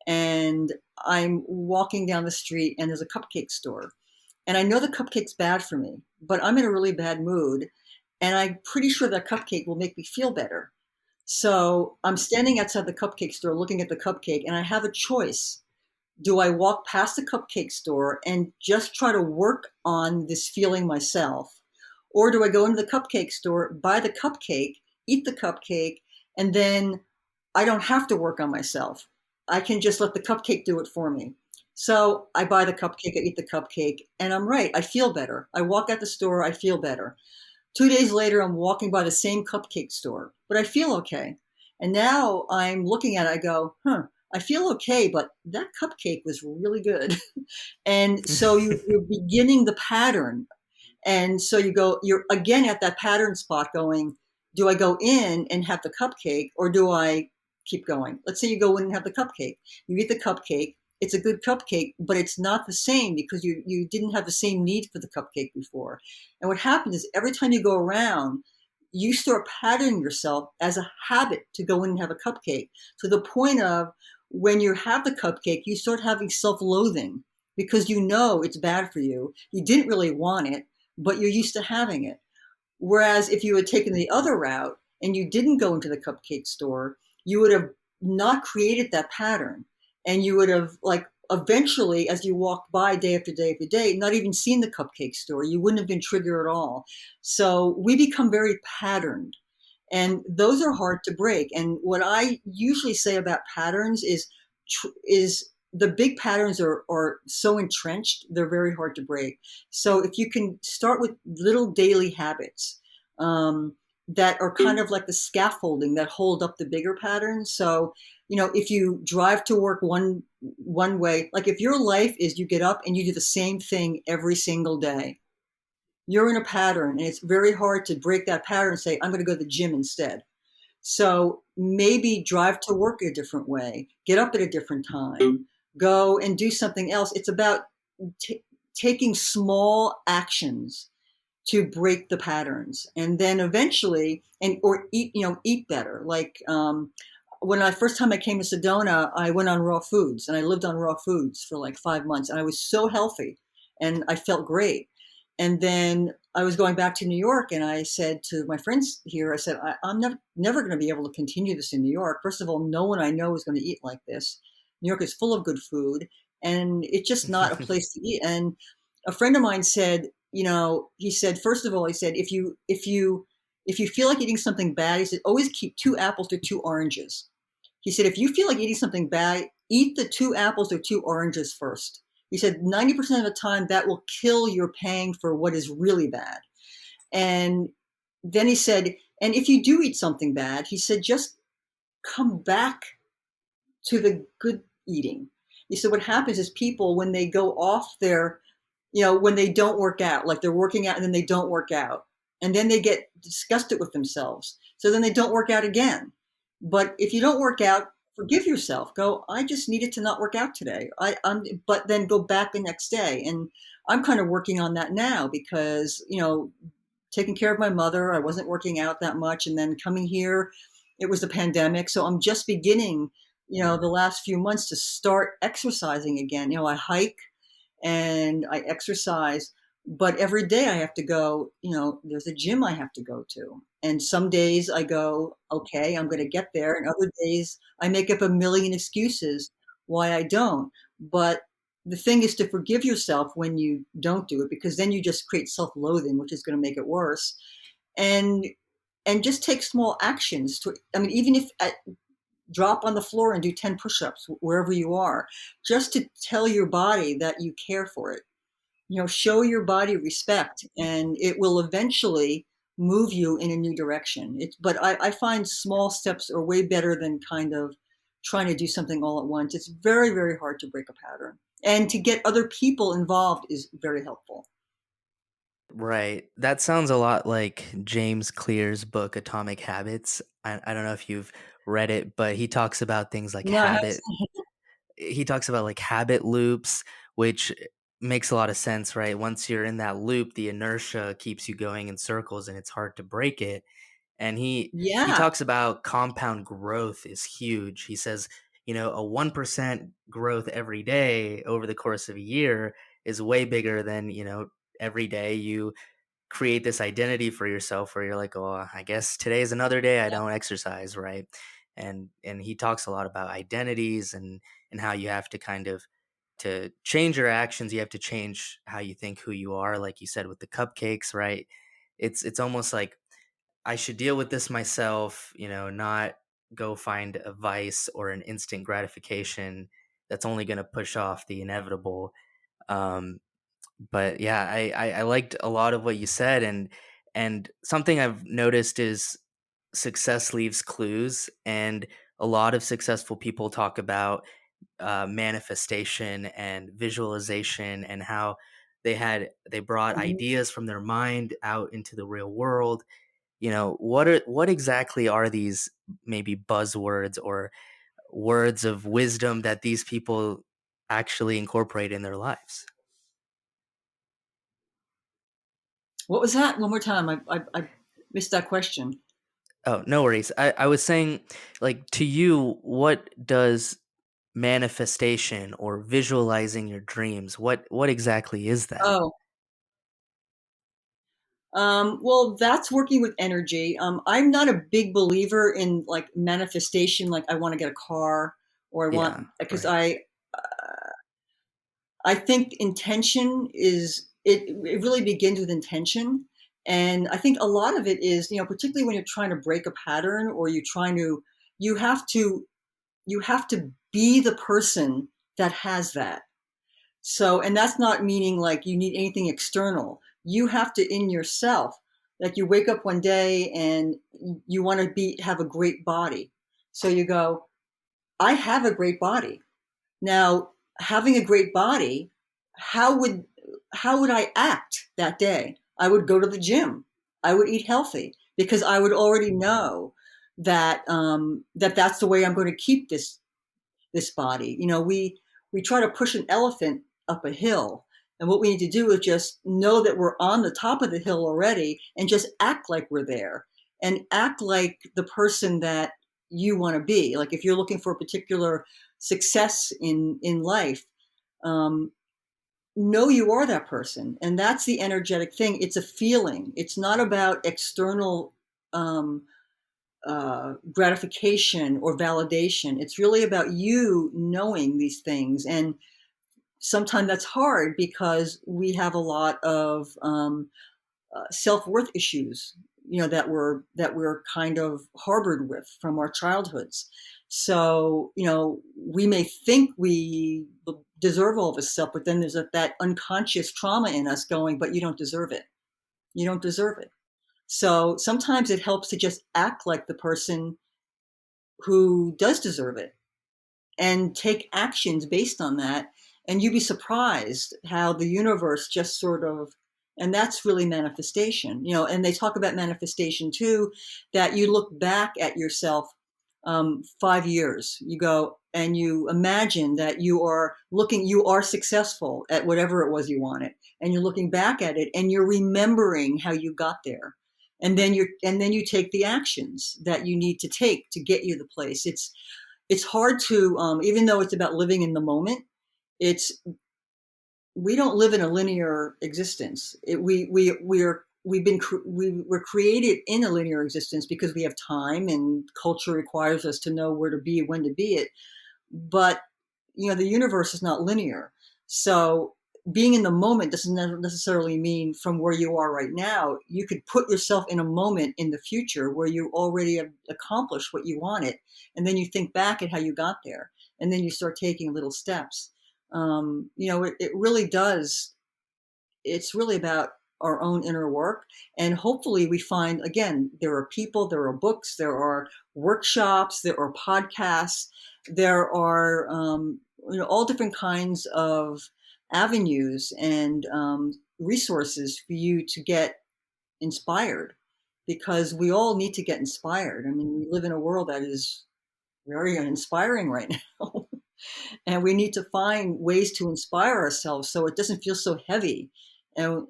Speaker 2: and I'm walking down the street and there's a cupcake store. And I know the cupcake's bad for me, but I'm in a really bad mood. And I'm pretty sure that cupcake will make me feel better. So I'm standing outside the cupcake store looking at the cupcake, and I have a choice. Do I walk past the cupcake store and just try to work on this feeling myself? Or do I go into the cupcake store, buy the cupcake, eat the cupcake, and then I don't have to work on myself? I can just let the cupcake do it for me. So I buy the cupcake, I eat the cupcake, and I'm right. I feel better. I walk out the store, I feel better. 2 days later, I'm walking by the same cupcake store, but I feel okay. And now I'm looking at it, I go, I feel okay, but that cupcake was really good. And so you're beginning the pattern. And so you're again at that pattern spot going, do I go in and have the cupcake or do I keep going? Let's say you go in and have the cupcake. You eat the cupcake. It's a good cupcake, but it's not the same because you didn't have the same need for the cupcake before. And what happens is every time you go around, you start patterning yourself as a habit to go in and have a cupcake to the point of when you have the cupcake, you start having self-loathing because you know it's bad for you. You didn't really want it, but you're used to having it. Whereas if you had taken the other route and you didn't go into the cupcake store, you would have not created that pattern. And you would have, like, eventually, as you walked by day after day after day, not even seen the cupcake store. You wouldn't have been triggered at all. So we become very patterned. And those are hard to break. And what I usually say about patterns is the big patterns are so entrenched, they're very hard to break. So if you can start with little daily habits that are kind of like the scaffolding that hold up the bigger patterns. So, if you drive to work one way, like if your life is you get up and you do the same thing every single day, you're in a pattern and it's very hard to break that pattern and say, I'm going to go to the gym instead. So maybe drive to work a different way, get up at a different time, go and do something else. It's about taking small actions to break the patterns, and then eventually, or eat better. Like when I first time I came to Sedona, I went on raw foods and I lived on raw foods for like 5 months, and I was so healthy, and I felt great. And then I was going back to New York, and I said to my friends here, I said, I'm never going to be able to continue this in New York. First of all, no one I know is going to eat like this. New York is full of good food, and it's just not a place to eat. And a friend of mine said, he said, first of all, he said, if you feel like eating something bad, he said, always keep 2 apples or 2 oranges. He said, if you feel like eating something bad, eat the 2 apples or 2 oranges first. He said 90% of the time that will kill your paying for what is really bad. And then he said, and if you do eat something bad, he said, just come back to the good eating. He said, what happens is people, when they go off when they don't work out, like they're working out and then they don't work out, and then they get disgusted with themselves. So then they don't work out again. But if you don't work out forgive yourself. Go, I just needed to not work out today. But then go back the next day. And I'm kind of working on that now because, taking care of my mother, I wasn't working out that much. And then coming here, it was the pandemic. So I'm just beginning, the last few months to start exercising again. I hike and I exercise, but every day I have to go, there's a gym I have to go to. And some days I go, okay, I'm going to get there. And other days I make up a million excuses why I don't. But the thing is to forgive yourself when you don't do it, because then you just create self-loathing, which is going to make it worse. And just take small actions to, I mean, even if drop on the floor and do 10 push-ups wherever you are, just to tell your body that you care for it. Show your body respect, and it will eventually move you in a new direction. But I find small steps are way better than kind of trying to do something all at once. It's very, very hard to break a pattern, and to get other people involved is very helpful.
Speaker 1: Right. That sounds a lot like James Clear's book, Atomic Habits. I don't know if you've read it, but he talks about things like
Speaker 2: No, I have.
Speaker 1: he talks about like habit loops, which makes a lot of sense, right? Once you're in that loop, the inertia keeps you going in circles and it's hard to break it. And he
Speaker 2: Yeah.
Speaker 1: talks about compound growth is huge. He says, a 1% growth every day over the course of a year is way bigger than, every day you create this identity for yourself where you're like, oh, I guess today is another day I don't exercise, right? And he talks a lot about identities and how you have to kind of to change your actions, you have to change how you think who you are, like you said with the cupcakes, right? It's almost like I should deal with this myself, not go find a vice or an instant gratification that's only going to push off the inevitable. Um, but yeah, I liked a lot of what you said, and something I've noticed is success leaves clues, and a lot of successful people talk about manifestation and visualization and how they brought
Speaker 2: Mhm.
Speaker 1: ideas from their mind out into the real world. What exactly are these maybe buzzwords or words of wisdom that these people actually incorporate in their lives?
Speaker 2: What was that? One more time. I missed that question.
Speaker 1: Oh, no worries. I was saying, like, to you, what does manifestation or visualizing your dreams, what exactly is that?
Speaker 2: Oh, well, that's working with energy. I'm not a big believer in like manifestation, like I want to get a car or I want,
Speaker 1: Yeah,
Speaker 2: because
Speaker 1: right.
Speaker 2: I think intention is it really begins with intention. And I think a lot of it is, particularly when you're trying to break a pattern or you're trying to, you have to, you have to be the person that has that. So, and that's not meaning like you need anything external. You have to in yourself, like you wake up one day and you want to have a great body. So you go, I have a great body. Now, having a great body, how would how would I act that day? I would go to the gym. I would eat healthy because I would already know that that's the way I'm going to keep this body. We try to push an elephant up a hill, and what we need to do is just know that we're on the top of the hill already, and just act like we're there, and act like the person that you want to be. Like if you're looking for a particular success in life, um, know you are that person, and that's the energetic thing. It's a feeling. It's not about external. Um, Gratification or validation. It's really about you knowing these things. And sometimes that's hard because we have a lot of self-worth issues, that we're kind of harbored with from our childhoods. So, we may think we deserve all this stuff, but then there's that unconscious trauma in us going, but you don't deserve it. You don't deserve it. So sometimes it helps to just act like the person who does deserve it and take actions based on that. And you'd be surprised how the universe just sort of, and that's really manifestation, and they talk about manifestation too, that you look back at yourself 5 years. You go and you imagine that you are successful at whatever it was you wanted, and you're looking back at it and you're remembering how you got there. And then you take the actions that you need to take to get you the place. It's hard to, even though it's about living in the moment, it's, we don't live in a linear existence. We were created in a linear existence because we have time, and culture requires us to know where to be, when to be it. But the universe is not linear. So being in the moment doesn't necessarily mean from where you are right now. You could put yourself in a moment in the future where you already have accomplished what you wanted, and then you think back at how you got there, and then you start taking little steps. It really does. It's really about our own inner work. And hopefully we find, again, there are people, there are books, there are workshops, there are podcasts, there are, all different kinds of avenues and resources for you to get inspired, because we all need to get inspired. I mean, we live in a world that is very uninspiring right now. And we need to find ways to inspire ourselves so it doesn't feel so heavy. And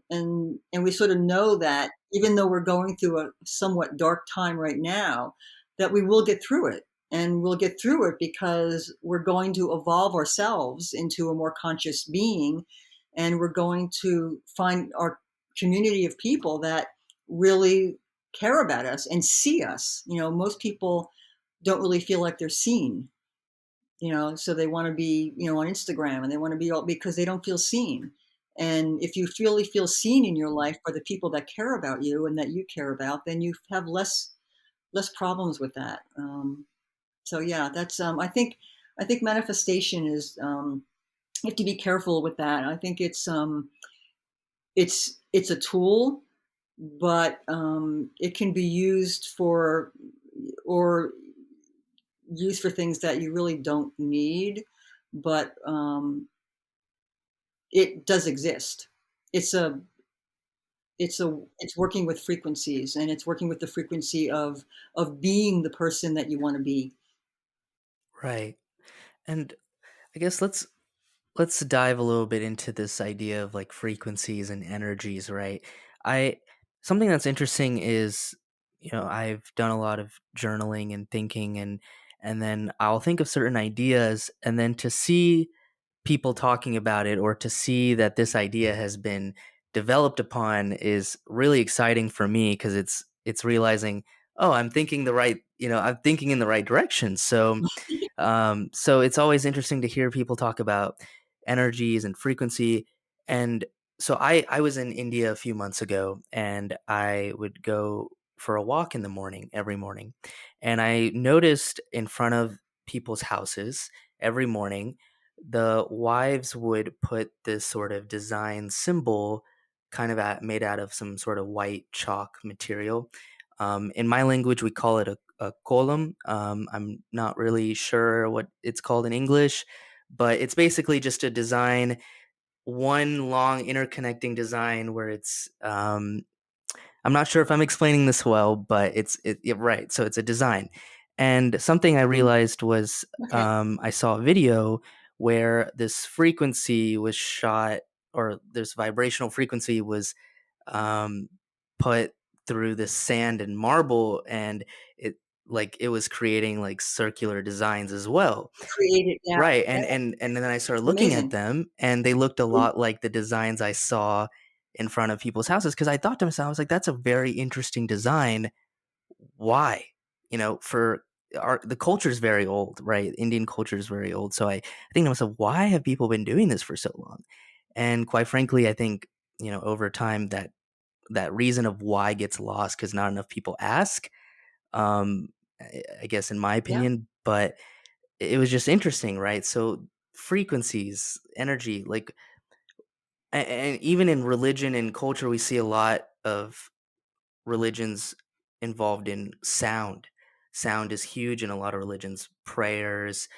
Speaker 2: we sort of know that even though we're going through a somewhat dark time right now, that we will get through it. And we'll get through it because we're going to evolve ourselves into a more conscious being, and we're going to find our community of people that really care about us and see us. Most people don't really feel like they're seen, so they want to be, on Instagram, and they want to be all, because they don't feel seen. And if you really feel seen in your life by the people that care about you and that you care about, then you have less problems with that. So yeah, that's, I think manifestation is, you have to be careful with that. I think it's a tool, but it can be used for, or used for things that you really don't need, but it does exist. It's a it's working with frequencies, and it's working with the frequency of being the person that you want to be.
Speaker 1: Right. And I guess let's dive a little bit into this idea of like frequencies and energies, right? I Something that's interesting is, I've done a lot of journaling and thinking, and then I'll think of certain ideas, and then to see people talking about it, or to see that this idea has been developed upon, is really exciting for me, because it's realizing, oh, I'm thinking in the right direction. So it's always interesting to hear people talk about energies and frequency. And so I was in India a few months ago, and I would go for a walk in the morning, every morning. And I noticed in front of people's houses every morning, the wives would put this sort of design symbol, made out of some sort of white chalk material. In my language, we call it a column. I'm not really sure what it's called in English, but it's basically just a design, one long interconnecting design where it's I'm not sure if I'm explaining this well, but right. So it's a design. And something I realized was,
Speaker 2: Okay.
Speaker 1: I saw a video where this frequency was shot, or this vibrational frequency was um, put through the sand and marble, and it was creating like circular designs as well.
Speaker 2: Created, yeah.
Speaker 1: Right.
Speaker 2: Yeah,
Speaker 1: And then I started looking at
Speaker 2: amazing.
Speaker 1: them, and they looked a lot like the designs I saw in front of people's houses, because I thought to myself, I was like, that's a very interesting design. Why? For the culture is very old, right? Indian culture is very old. So I think to myself, why have people been doing this for so long? And quite frankly, I think, over time, that reason of why gets lost because not enough people ask. Um, I guess, in my
Speaker 2: Yeah.
Speaker 1: opinion, but it was just interesting, right? So frequencies, energy, like, and even in religion and culture, we see a lot of religions involved in sound. Sound is huge in a lot of religions. Prayers,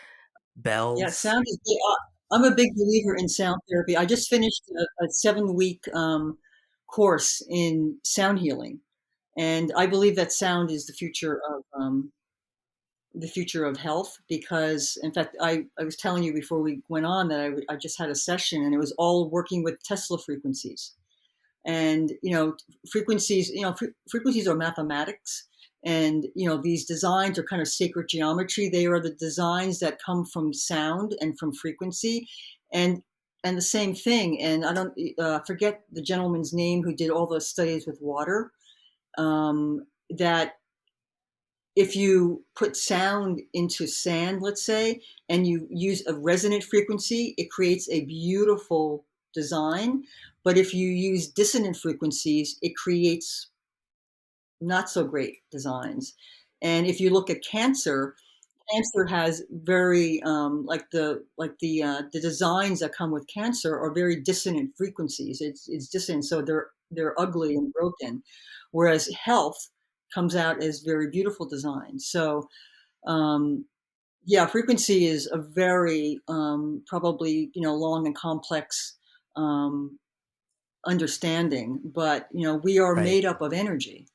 Speaker 2: Yeah,
Speaker 1: bells.
Speaker 2: sound is big. I'm a big believer in sound therapy. I just finished a 7-week course in sound healing, and I believe that sound is the future of the future of health, because in fact, I was telling you before we went on that I just had a session, and it was all working with Tesla frequencies. And, frequencies, frequencies are mathematics. And, these designs are kind of sacred geometry. They are the designs that come from sound and from frequency. And the same thing. And I don't forget the gentleman's name who did all the studies with water, that if you put sound into sand, let's say, and you use a resonant frequency, it creates a beautiful design. But if you use dissonant frequencies, it creates not so great designs. And if you look at cancer, cancer has very the designs that come with cancer are very dissonant frequencies. It's dissonant, so they're ugly and broken, whereas health comes out as very beautiful designs. So yeah, frequency is a very probably long and complex understanding, but we are
Speaker 1: Right.
Speaker 2: made up of energy.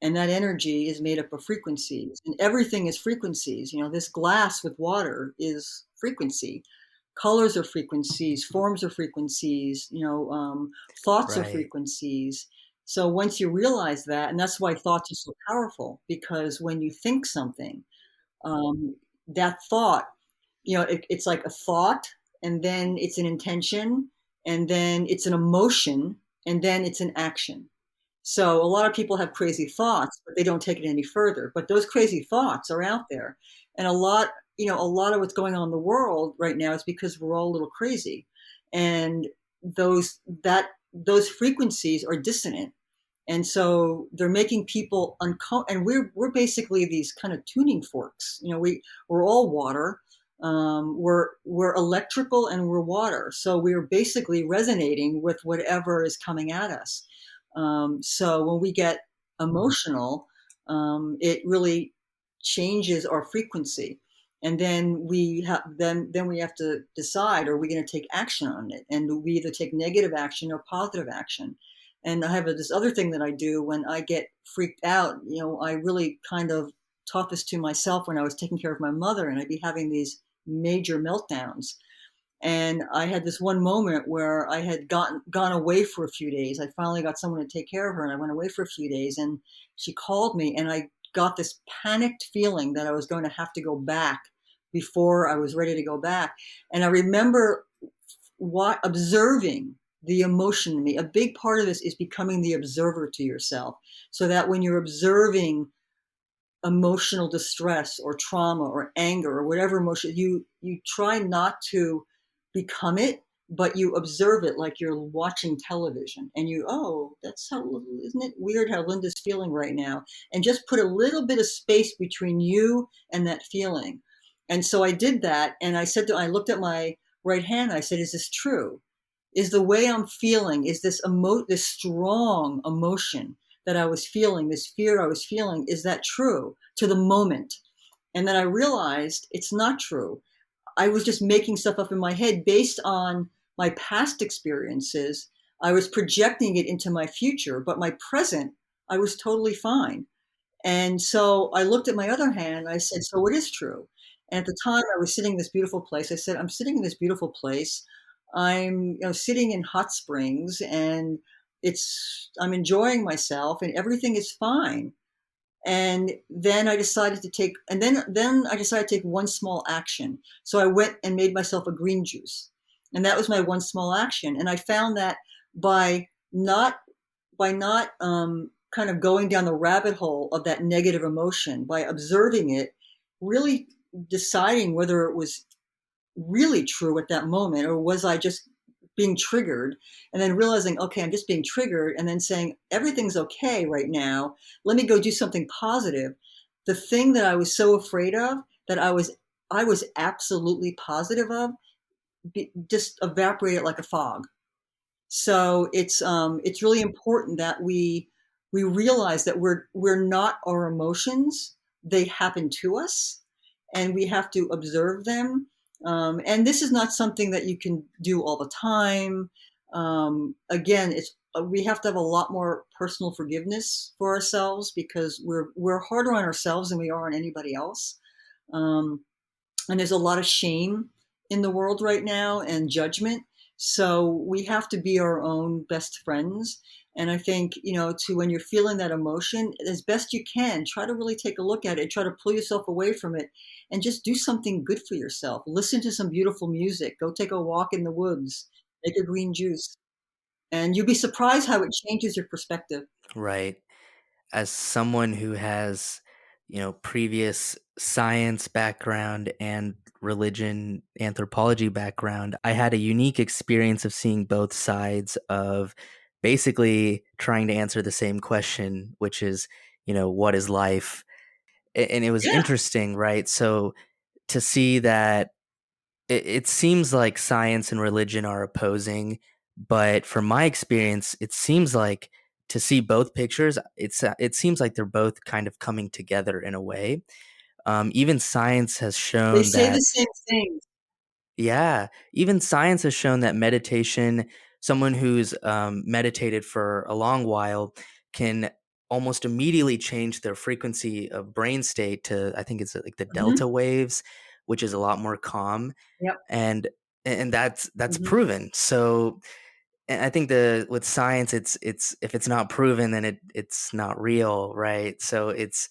Speaker 2: And that energy is made up of frequencies, and everything is frequencies. This glass with water is frequency. Colors are frequencies, forms are frequencies, thoughts are
Speaker 1: Right.
Speaker 2: frequencies. So once you realize that, and that's why thoughts are so powerful, because when you think something, that thought, it's like a thought, and then it's an intention, and then it's an emotion, and then it's an action. So a lot of people have crazy thoughts, but they don't take it any further. But those crazy thoughts are out there. And a lot of what's going on in the world right now is because we're all a little crazy. And those frequencies are dissonant. And so they're making people uncomfortable. And we're basically these kind of tuning forks. We're all water. We're electrical and we're water. So we're basically resonating with whatever is coming at us. So when we get emotional, it really changes our frequency, and then we have to decide: are we going to take action on it? And we either take negative action or positive action. And I have this other thing that I do when I get freaked out. I really kind of taught this to myself when I was taking care of my mother, and I'd be having these major meltdowns. And I had this one moment where I had gone away for a few days. I finally got someone to take care of her, and I went away for a few days. And she called me, and I got this panicked feeling that I was going to have to go back before I was ready to go back. And I remember observing the emotion in me. A big part of this is becoming the observer to yourself, so that when you're observing emotional distress or trauma or anger or whatever emotion, you try not to become it, but you observe it like you're watching television, and that's isn't it weird how Lynnda's feeling right now? And just put a little bit of space between you and that feeling. And so I did that, and I looked at my right hand, I said, is this true? Is the way I'm feeling, is this this strong emotion that I was feeling, this fear I was feeling, is that true to the moment? And then I realized it's not true. I was just making stuff up in my head based on my past experiences. I was projecting it into my future, but my present, I was totally fine. And so I looked at my other hand, I said, so what is true? And at the time I was sitting in this beautiful place. I said, I'm sitting in this beautiful place. I'm sitting in hot springs, and I'm enjoying myself, and everything is fine. And then I decided to take one small action. So I went and made myself a green juice. And that was my one small action. And I found that by not kind of going down the rabbit hole of that negative emotion, by observing it, really deciding whether it was really true at that moment, or was I just being triggered, and then realizing, okay, I'm just being triggered, and then saying, everything's okay right now. Let me go do something positive. The thing that I was so afraid of, that I was absolutely positive of, just evaporated like a fog. So it's really important that we realize that we're not our emotions. They happen to us, and we have to observe them. And this is not something that you can do all the time. Again, we have to have a lot more personal forgiveness for ourselves, because we're harder on ourselves than we are on anybody else. Um, and there's a lot of shame in the world right now and judgment. So we have to be our own best friends. And I think, to when you're feeling that emotion, as best you can, try to really take a look at it, try to pull yourself away from it, and just do something good for yourself. Listen to some beautiful music, go take a walk in the woods, make a green juice, and you'll be surprised how it changes your perspective.
Speaker 1: Right. As someone who has, previous science background and religion anthropology background, I had a unique experience of seeing both sides of basically trying to answer the same question, which is, what is life? And it was
Speaker 2: Yeah.
Speaker 1: interesting, right? So to see that it seems like science and religion are opposing, but from my experience, it seems like to see both pictures, it seems like they're both kind of coming together in a way. Even science has
Speaker 2: They
Speaker 1: shown
Speaker 2: say the
Speaker 1: that,
Speaker 2: same things.
Speaker 1: yeah, even science has shown that meditation, someone who's meditated for a long while, can almost immediately change their frequency of brain state to, I think it's like the
Speaker 2: Hmm.
Speaker 1: delta waves, which is a lot more calm,
Speaker 2: Yep.
Speaker 1: and that's
Speaker 2: Hmm.
Speaker 1: proven. So and I think the with science, it's if it's not proven, then it's not real, right? So it's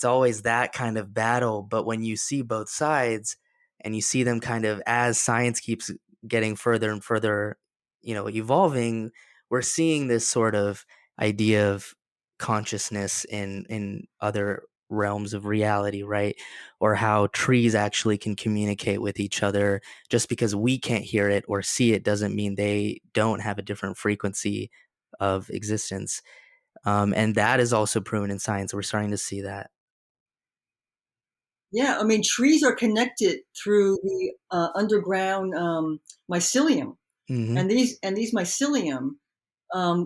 Speaker 1: always that kind of battle. But when you see both sides and you see them kind of as science keeps getting further and further, evolving, we're seeing this sort of idea of consciousness in other realms of reality, right? Or how trees actually can communicate with each other. Just because we can't hear it or see it doesn't mean they don't have a different frequency of existence. And that is also proven in science. We're starting to see that.
Speaker 2: Yeah, I mean, trees are connected through the underground mycelium,
Speaker 1: Hmm.
Speaker 2: and these mycelium,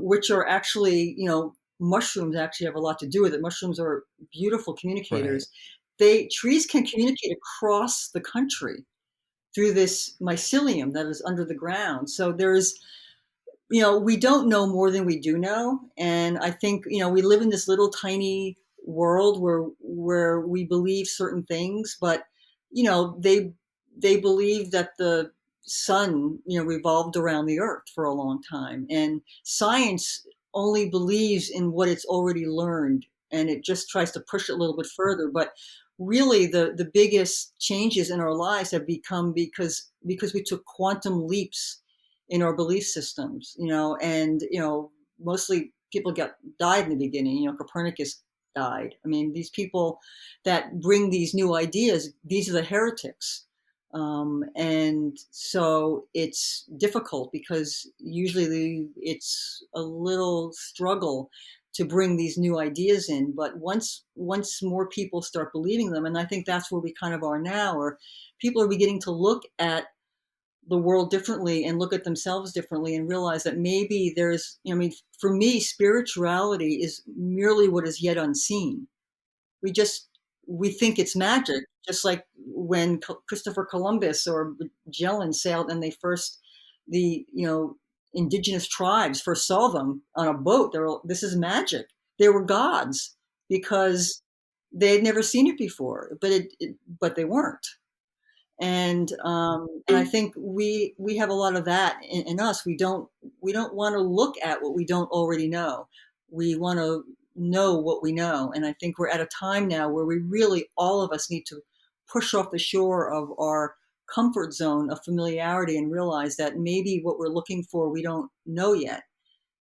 Speaker 2: which are actually, mushrooms actually have a lot to do with it. Mushrooms are beautiful
Speaker 1: Right.
Speaker 2: communicators. They trees can communicate across the country through this mycelium that is under the ground. So we don't know more than we do know, and I think we live in this little tiny world where we believe certain things, but they believe that the sun revolved around the earth for a long time, and science only believes in what it's already learned, and it just tries to push it a little bit further. But really, the biggest changes in our lives have become because we took quantum leaps in our belief systems, and mostly people died in the beginning. Copernicus died. I mean, these people that bring these new ideas, these are the heretics. And so it's difficult because usually it's a little struggle to bring these new ideas in. But once more people start believing them, and I think that's where we kind of are now, or people are beginning to look at the world differently and look at themselves differently and realize that maybe I mean, for me, spirituality is merely what is yet unseen. We think it's magic, just like when Christopher Columbus or Magellan sailed and the indigenous tribes first saw them on a boat. This is magic. They were gods because they had never seen it before, but they weren't. And I think we have a lot of that in us. We don't want to look at what we don't already know. We want to know what we know, and I think we're at a time now where we really, all of us, need to push off the shore of our comfort zone of familiarity and realize that maybe what we're looking for we don't know yet.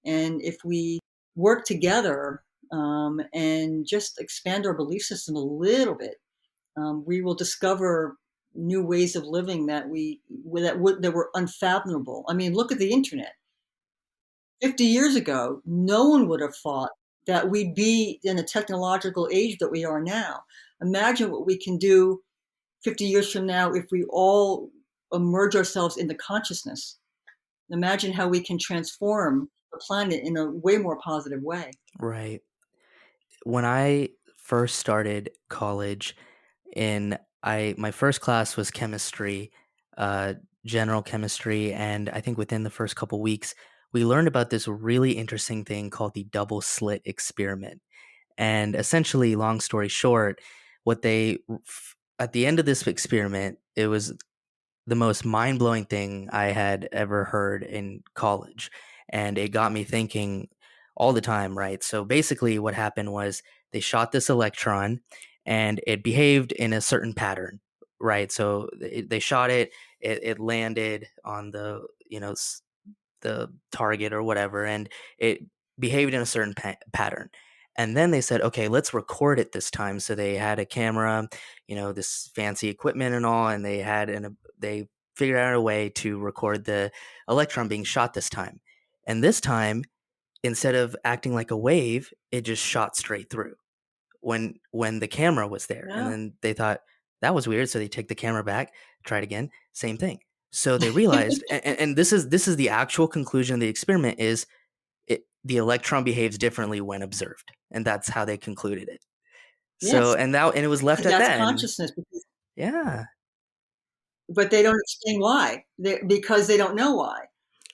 Speaker 2: And if we work together, and just expand our belief system a little bit, we will discover new ways of living that were unfathomable. I mean, look at the internet. 50 years ago, no one would have thought that we'd be in a technological age that we are now. Imagine what we can do 50 years from now if we all immerse ourselves in the consciousness. Imagine how we can transform the planet in a way more positive way.
Speaker 1: Right. When I first started college, in I my first class was chemistry, uh, general chemistry, and I think within the first couple weeks, we learned about this really interesting thing called the double slit experiment. And essentially, long story short, what they at the end of this experiment, it was the most mind-blowing thing I had ever heard in college, and it got me thinking all the time, right? So basically what happened was they shot this electron and it behaved in a certain pattern, right? So they shot it, it landed on the, the target or whatever, and it behaved in a certain pattern. And then they said, okay, let's record it this time. So they had a camera, this fancy equipment and all, and they figured out a way to record the electron being shot this time. And this time, instead of acting like a wave, it just shot straight through when the camera was there. And
Speaker 2: Yeah.
Speaker 1: then they thought that was weird, so they take the camera back, try it again, same thing. So they realized, and this is the actual conclusion of the experiment, is the electron behaves differently when observed, and that's how they concluded it. So
Speaker 2: Yes,
Speaker 1: and it was left at
Speaker 2: that's
Speaker 1: that. And
Speaker 2: consciousness.
Speaker 1: yeah,
Speaker 2: But they don't explain why, because they don't know why.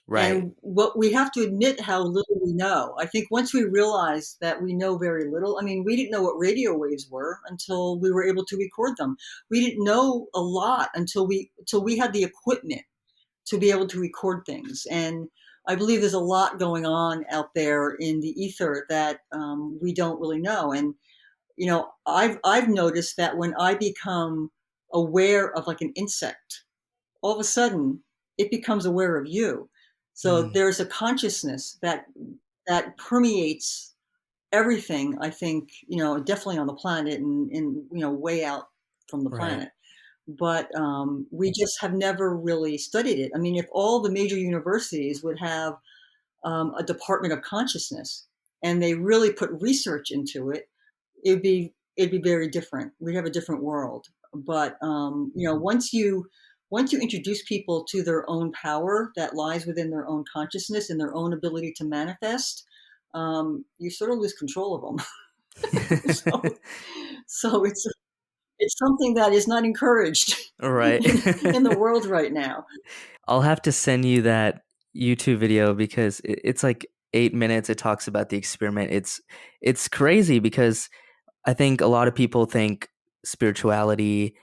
Speaker 1: right.
Speaker 2: And what we have to admit how little we know. I think once we realize that we know very little, I mean, we didn't know what radio waves were until we were able to record them. We didn't know a lot until we had the equipment to be able to record things. And I believe there's a lot going on out there in the ether that we don't really know. And I've noticed that when I become aware of like an insect, all of a sudden it becomes aware of you. So
Speaker 1: Mm,
Speaker 2: there's a consciousness that permeates everything. I think definitely on the planet and way out from the
Speaker 1: right.
Speaker 2: planet. But we just have never really studied it. I mean, if all the major universities would have a department of consciousness and they really put research into it, it'd be very different. We'd have a different world. But once you introduce people to their own power that lies within their own consciousness and their own ability to manifest, you sort of lose control of them. so, so it's something that is not encouraged
Speaker 1: Right.
Speaker 2: in the world right now.
Speaker 1: I'll have to send you that YouTube video because it's like 8 minutes. It talks about the experiment. It's crazy because I think a lot of people think spirituality,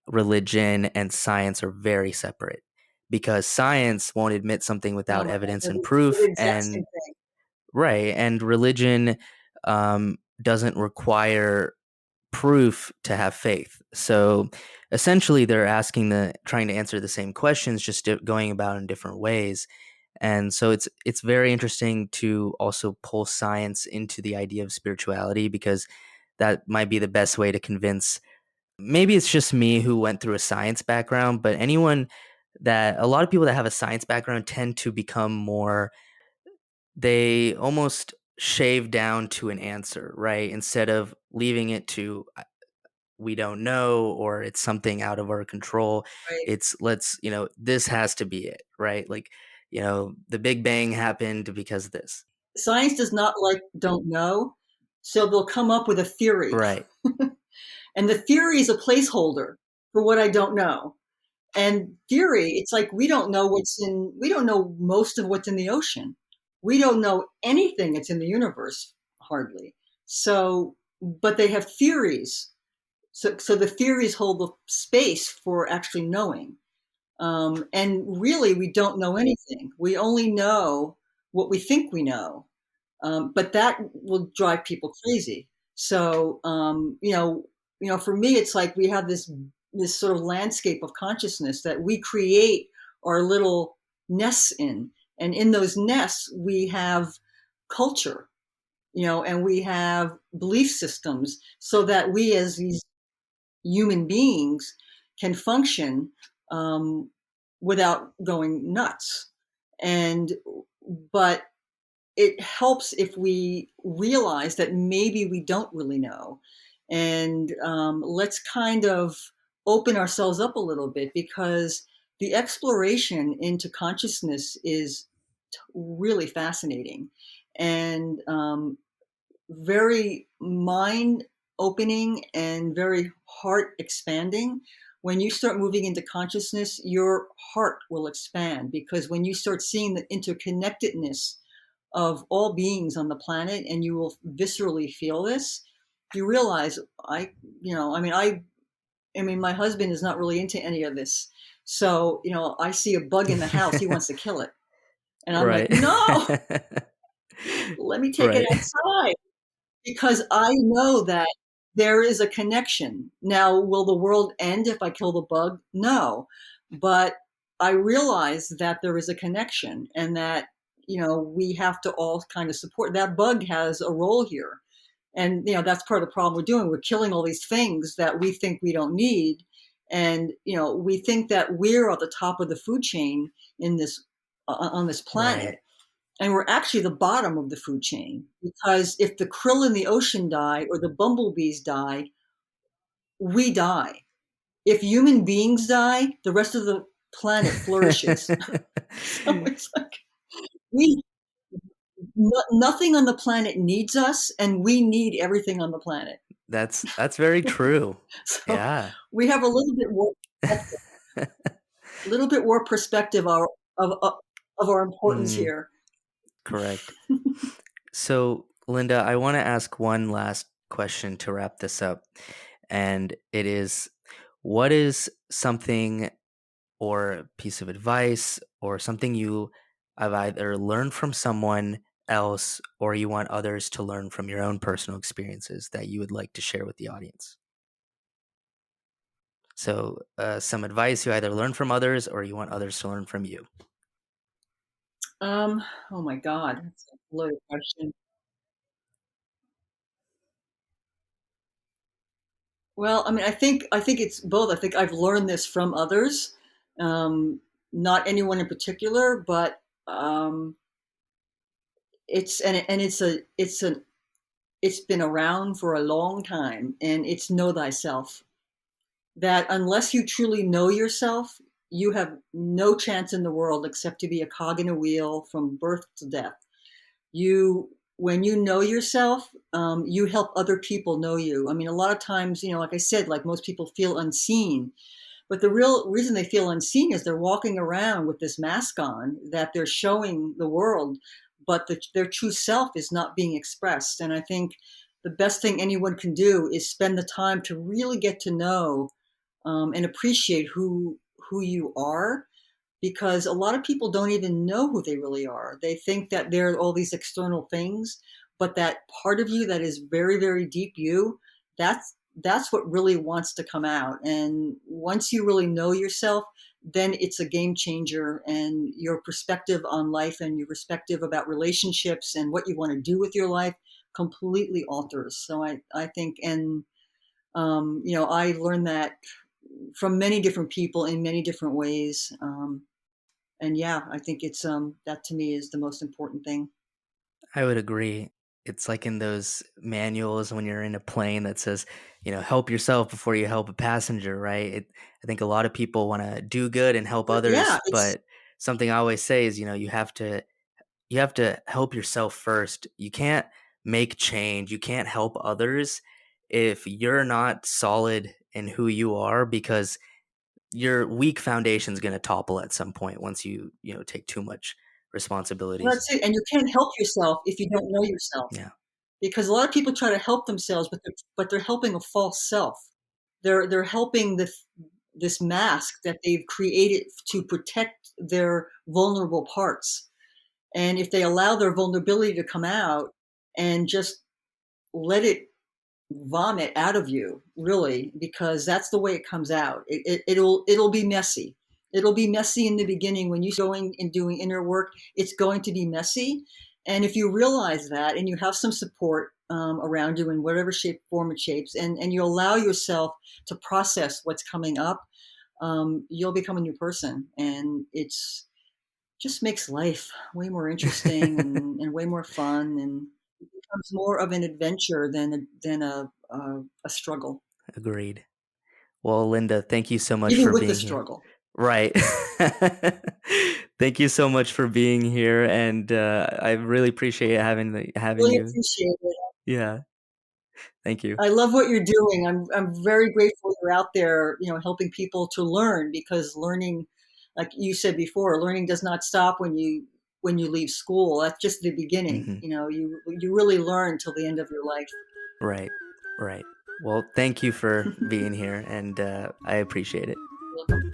Speaker 1: religion, and science are very separate because science won't admit something
Speaker 2: Oh
Speaker 1: without
Speaker 2: my God,
Speaker 1: evidence and
Speaker 2: they're
Speaker 1: proof,
Speaker 2: the exact same
Speaker 1: and
Speaker 2: thing.
Speaker 1: right, and religion doesn't require proof to have faith. So essentially, they're trying to answer the same questions, just going about in different ways. And so it's very interesting to also pull science into the idea of spirituality because that might be the best way to convince. Maybe it's just me who went through a science background, but a lot of people that have a science background tend to become more, they almost shave down to an answer, right? Instead of leaving it to we don't know or it's something out of our control.
Speaker 2: Right?
Speaker 1: This has to be it, right? Like, the Big Bang happened because of this.
Speaker 2: Science does not like don't know, so they'll come up with a theory,
Speaker 1: Right.
Speaker 2: and the theory is a placeholder for what I don't know. And theory, it's like we don't know most of what's in the ocean. We don't know anything that's in the universe, hardly. So, but they have theories. So the theories hold the space for actually knowing. And really, we don't know anything. We only know what we think we know. But that will drive people crazy. So, for me, it's like we have this sort of landscape of consciousness that we create our little nests in, and in those nests we have culture, and we have belief systems, so that we as these human beings can function um, without going nuts. And but it helps if we realize that maybe we don't really know, and let's kind of open ourselves up a little bit, because the exploration into consciousness is really fascinating and very mind opening and very heart expanding. When you start moving into consciousness, your heart will expand, because when you start seeing the interconnectedness of all beings on the planet, and you will viscerally feel this, you realize I I mean, my husband is not really into any of this. So, I see a bug in the house, he wants to kill it. And I'm like,
Speaker 1: Right.
Speaker 2: no, let me take it
Speaker 1: Right.
Speaker 2: outside, because I know that there is a connection. Now, will the world end if I kill the bug? No. But I realize that there is a connection, and that, we have to all kind of support. That bug has a role here. And, that's part of the problem we're doing. We're killing all these things that we think we don't need. And, we think that we're at the top of the food chain in this, on this
Speaker 1: Right.
Speaker 2: planet. And we're actually the bottom of the food chain, because if the krill in the ocean die or the bumblebees die, we die. If human beings die, the rest of the planet flourishes. So it's like we nothing on the planet needs us, and we need everything on the planet.
Speaker 1: That's very true.
Speaker 2: So
Speaker 1: Yeah.
Speaker 2: we have a little bit more perspective of our importance
Speaker 1: Mm,
Speaker 2: here.
Speaker 1: correct. So, Lynnda, I want to ask one last question to wrap this up. And it is, what is something or a piece of advice or something you have either learned from someone else or you want others to learn from your own personal experiences that you would like to share with the audience? So, some advice you either learn from others or you want others to learn from you.
Speaker 2: Oh my God, that's a loaded question. Well, I mean, I think it's both. I think I've learned this from others, um, not anyone in particular, but it's been around for a long time, and it's know thyself. That unless you truly know yourself, you have no chance in the world except to be a cog in a wheel from birth to death. You When you know yourself, you help other people know you. I mean, a lot of times, like I said, like most people feel unseen, but the real reason they feel unseen is they're walking around with this mask on that they're showing the world, but their true self is not being expressed. And I think the best thing anyone can do is spend the time to really get to know, and appreciate who you are, because a lot of people don't even know who they really are. They think that they're all these external things, but that part of you that is very, very deep you, that's what really wants to come out. And once you really know yourself, then it's a game changer, and your perspective on life and your perspective about relationships and what you want to do with your life completely alters. So I think, and I learned that from many different people in many different ways. And yeah, I think it's that to me is the most important thing.
Speaker 1: I would agree. It's like in those manuals when you're in a plane that says, help yourself before you help a passenger, right? I think a lot of people want to do good and help
Speaker 2: Yeah,
Speaker 1: others,
Speaker 2: it's
Speaker 1: but something I always say is, you have to help yourself first. You can't make change. You can't help others if you're not solid in who you are, because your weak foundation is going to topple at some point once you take too much responsibilities.
Speaker 2: that's it. And you can't help yourself if you don't know yourself,
Speaker 1: Yeah.
Speaker 2: because a lot of people try to help themselves, but they're helping a false self. They're helping this mask that they've created to protect their vulnerable parts. And if they allow their vulnerability to come out and just let it vomit out of you, really, because that's the way it comes out. It'll be messy. It'll be messy in the beginning when you're going and doing inner work. It's going to be messy, and if you realize that, and you have some support around you in whatever shape, form, and shapes, and you allow yourself to process what's coming up, you'll become a new person, and it's just makes life way more interesting, and way more fun, and it becomes more of an adventure than a struggle,
Speaker 1: Agreed. Well, Linda, thank you so much
Speaker 2: even
Speaker 1: for
Speaker 2: with the
Speaker 1: being here.
Speaker 2: struggle.
Speaker 1: Right. Thank you so much for being here, and I really appreciate having
Speaker 2: Really
Speaker 1: you.
Speaker 2: appreciate it.
Speaker 1: Yeah, thank you.
Speaker 2: I love what you're doing. I'm very grateful you're out there, helping people to learn, because learning, like you said before, learning does not stop when you leave school. That's just the beginning.
Speaker 1: Hmm.
Speaker 2: You really learn till the end of your life.
Speaker 1: Right, right. Well, thank you for being here, and I appreciate it.
Speaker 2: Welcome.